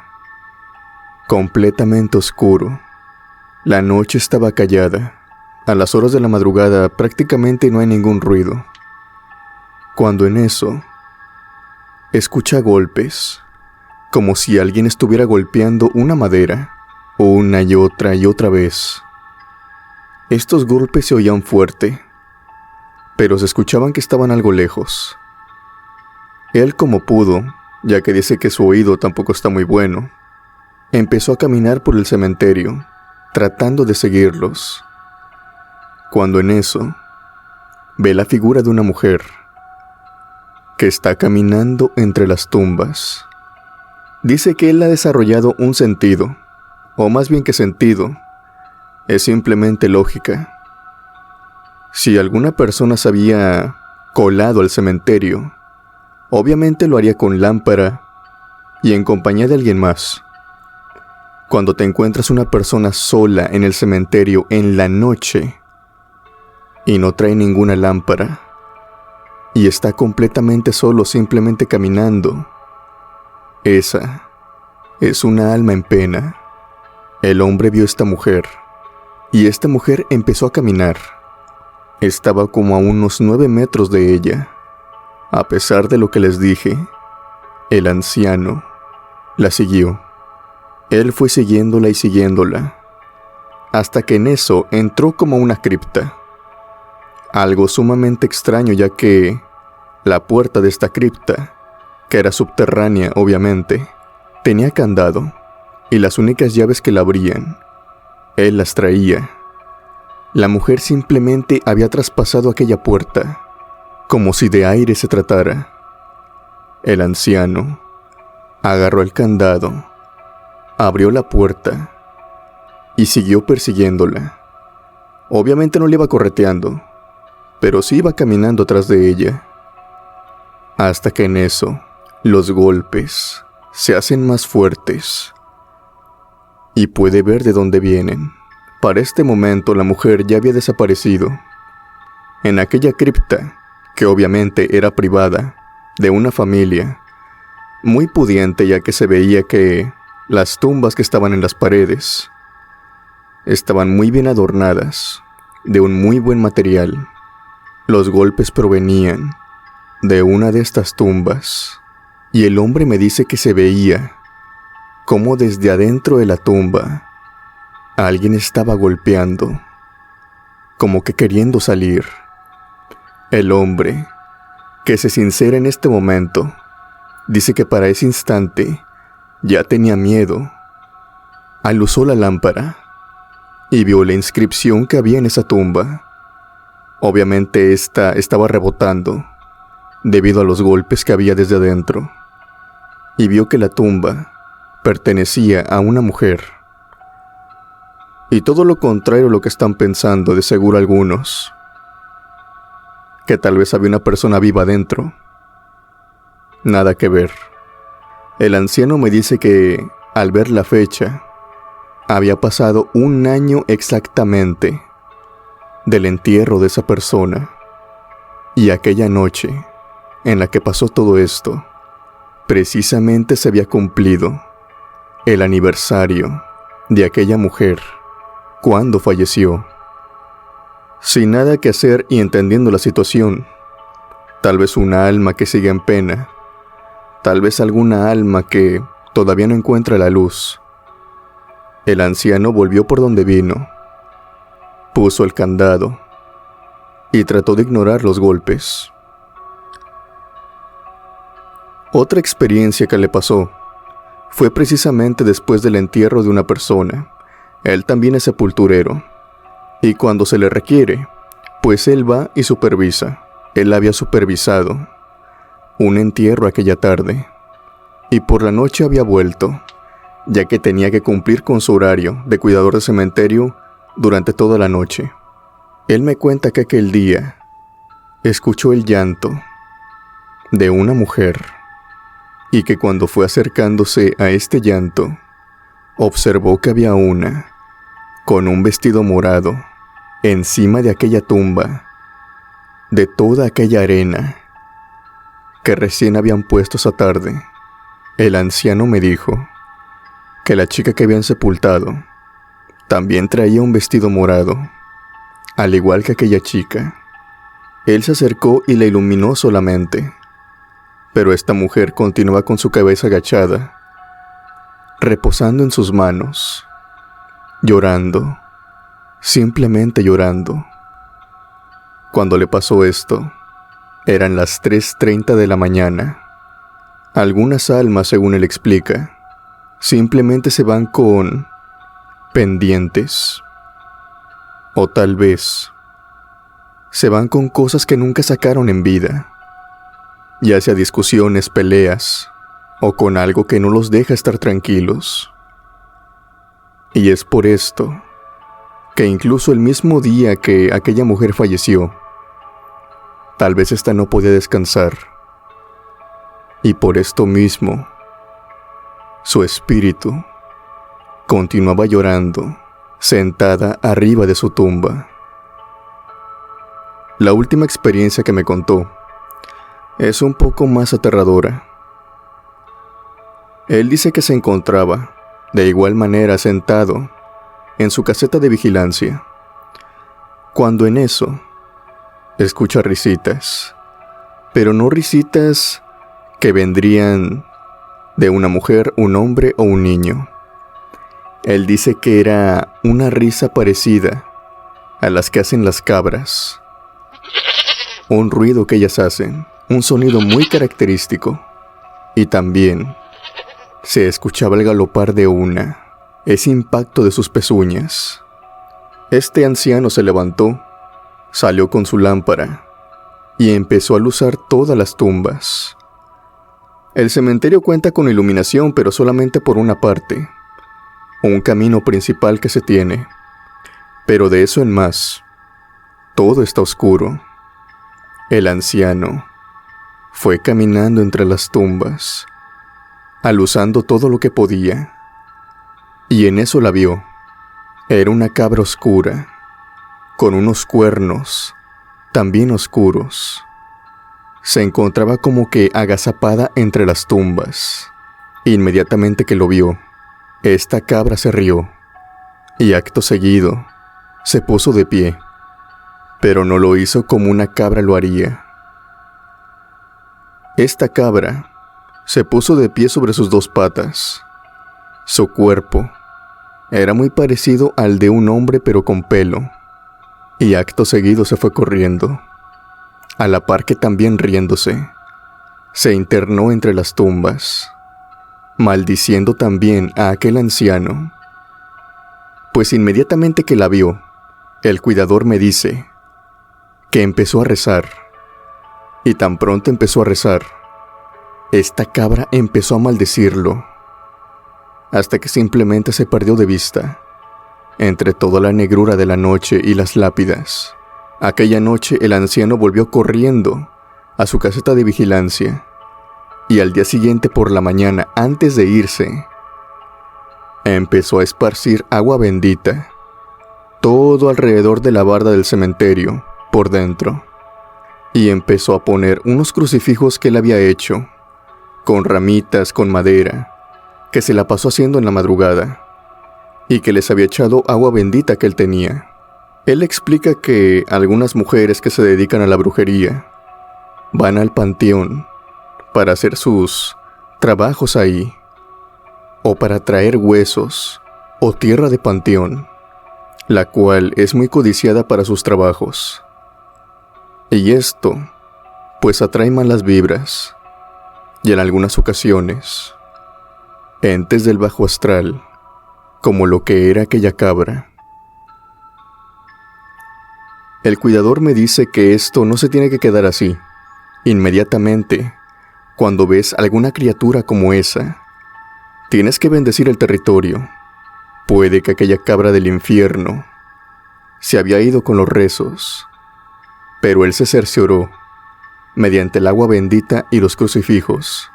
A: completamente oscuro. La noche estaba callada. A las horas de la madrugada prácticamente no hay ningún ruido. Cuando en eso, escucha golpes, como si alguien estuviera golpeando una madera, una y otra vez. Estos golpes se oían fuerte, pero se escuchaban que estaban algo lejos. Él, como pudo, ya que dice que su oído tampoco está muy bueno, empezó a caminar por el cementerio, tratando de seguirlos. Cuando en eso, ve la figura de una mujer que está caminando entre las tumbas. Dice que él ha desarrollado un sentido, o más bien que sentido, es simplemente lógica. Si alguna persona se había colado al cementerio, obviamente lo haría con lámpara y en compañía de alguien más. Cuando te encuentras una persona sola en el cementerio en la noche y no trae ninguna lámpara y está completamente solo, simplemente caminando, esa es una alma en pena. El hombre vio a esta mujer y esta mujer empezó a caminar. Estaba como a unos 9 metros de ella. A pesar de lo que les dije, el anciano la siguió. Él fue siguiéndola y siguiéndola, hasta que en eso entró como a una cripta. Algo sumamente extraño, ya que la puerta de esta cripta, que era subterránea obviamente, tenía candado, y las únicas llaves que la abrían, él las traía. La mujer simplemente había traspasado aquella puerta, como si de aire se tratara. El anciano agarró el candado, abrió la puerta y siguió persiguiéndola. Obviamente no le iba correteando, pero sí iba caminando atrás de ella. Hasta que en eso, los golpes se hacen más fuertes y puede ver de dónde vienen. Para este momento la mujer ya había desaparecido. En aquella cripta, que obviamente era privada, de una familia muy pudiente, ya que se veía que las tumbas que estaban en las paredes estaban muy bien adornadas, de un muy buen material. Los golpes provenían de una de estas tumbas, y el hombre me dice que se veía como desde adentro de la tumba alguien estaba golpeando, como que queriendo salir. El hombre, que se sincera en este momento, dice que para ese instante ya tenía miedo. Alusó la lámpara y vio la inscripción que había en esa tumba. Obviamente esta estaba rebotando debido a los golpes que había desde adentro, y vio que la tumba pertenecía a una mujer. Y todo lo contrario a lo que están pensando de seguro algunos, que tal vez había una persona viva dentro. Nada que ver. El anciano me dice que, al ver la fecha, había pasado 1 año exactamente del entierro de esa persona. Y aquella noche, en la que pasó todo esto, precisamente se había cumplido el aniversario de aquella mujer cuando falleció. Sin nada que hacer y entendiendo la situación, tal vez una alma que sigue en pena, tal vez alguna alma que todavía no encuentra la luz, el anciano volvió por donde vino, puso el candado y trató de ignorar los golpes. Otra experiencia que le pasó fue precisamente después del entierro de una persona. Él también es sepulturero, y cuando se le requiere, pues él va y supervisa. Él había supervisado un entierro aquella tarde, y por la noche había vuelto, ya que tenía que cumplir con su horario de cuidador de cementerio durante toda la noche. Él me cuenta que aquel día escuchó el llanto de una mujer, y que cuando fue acercándose a este llanto, observó que había una con un vestido morado encima de aquella tumba, de toda aquella arena que recién habían puesto esa tarde. El anciano me dijo que la chica que habían sepultado también traía un vestido morado, al igual que aquella chica. Él se acercó y la iluminó solamente, pero esta mujer continuaba con su cabeza agachada, reposando en sus manos, llorando, simplemente llorando. Cuando le pasó esto, eran las 3:30 de la mañana. Algunas almas, según él explica, simplemente se van con pendientes, o tal vez se van con cosas que nunca sacaron en vida, ya sea discusiones, peleas, o con algo que no los deja estar tranquilos. Y es por esto que incluso el mismo día que aquella mujer falleció, tal vez esta no podía descansar, y por esto mismo su espíritu continuaba llorando, sentada arriba de su tumba. La última experiencia que me contó es un poco más aterradora. Él dice que se encontraba, de igual manera, sentado en su caseta de vigilancia, cuando en eso escucha risitas, pero no risitas que vendrían de una mujer, un hombre o un niño. Él dice que era una risa parecida a las que hacen las cabras, un ruido que ellas hacen, un sonido muy característico. Y también se escuchaba el galopar de una, ese impacto de sus pezuñas. Este anciano se levantó, salió con su lámpara y empezó a luzar todas las tumbas. El cementerio cuenta con iluminación, pero solamente por una parte, un camino principal que se tiene. Pero de eso en más, todo está oscuro. El anciano fue caminando entre las tumbas, aluzando todo lo que podía, y en eso la vio. Era una cabra oscura, con unos cuernos también oscuros. Se encontraba como que agazapada entre las tumbas. Inmediatamente que lo vio, esta cabra se rió, y acto seguido se puso de pie, pero no lo hizo como una cabra lo haría. Esta cabra se puso de pie sobre sus dos patas. Su cuerpo era muy parecido al de un hombre, pero con pelo, y acto seguido se fue corriendo, a la par que también riéndose. Se internó entre las tumbas, maldiciendo también a aquel anciano. Pues inmediatamente que la vio, el cuidador me dice que empezó a rezar, y tan pronto empezó a rezar, esta cabra empezó a maldecirlo, hasta que simplemente se perdió de vista, entre toda la negrura de la noche y las lápidas. Aquella noche el anciano volvió corriendo a su caseta de vigilancia, y al día siguiente por la mañana, antes de irse, empezó a esparcir agua bendita todo alrededor de la barda del cementerio, por dentro, y empezó a poner unos crucifijos que él había hecho, con ramitas, con madera, que se la pasó haciendo en la madrugada, y que les había echado agua bendita que él tenía. Él explica que algunas mujeres que se dedican a la brujería van al panteón para hacer sus trabajos ahí, o para traer huesos o tierra de panteón, la cual es muy codiciada para sus trabajos. Y esto, pues atrae malas vibras, y en algunas ocasiones, entes del bajo astral, como lo que era aquella cabra. El cuidador me dice que esto no se tiene que quedar así. Inmediatamente, cuando ves alguna criatura como esa, tienes que bendecir el territorio. Puede que aquella cabra del infierno se había ido con los rezos, pero él se cercioró, mediante el agua bendita y los crucifijos,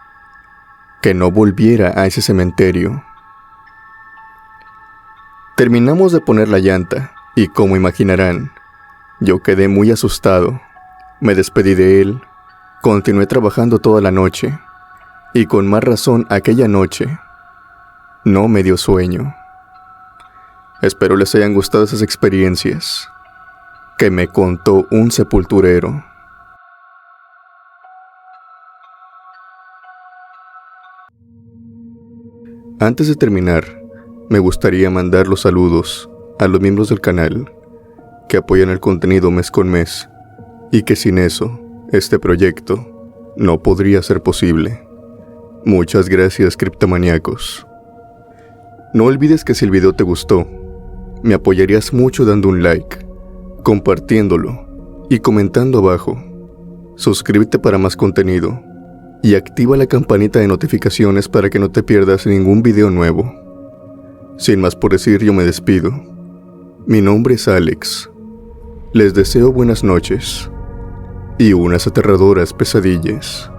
A: que no volviera a ese cementerio. Terminamos de poner la llanta, y como imaginarán, yo quedé muy asustado. Me despedí de él, continué trabajando toda la noche, y con más razón aquella noche no me dio sueño. Espero les hayan gustado esas experiencias que me contó un sepulturero. Antes de terminar, me gustaría mandar los saludos a los miembros del canal que apoyan el contenido mes con mes, y que sin eso, este proyecto no podría ser posible. Muchas gracias, criptomaníacos. No olvides que si el video te gustó, me apoyarías mucho dando un like, compartiéndolo y comentando abajo. Suscríbete para más contenido y activa la campanita de notificaciones para que no te pierdas ningún video nuevo. Sin más por decir, yo me despido. Mi nombre es Alex. Les deseo buenas noches y unas aterradoras pesadillas.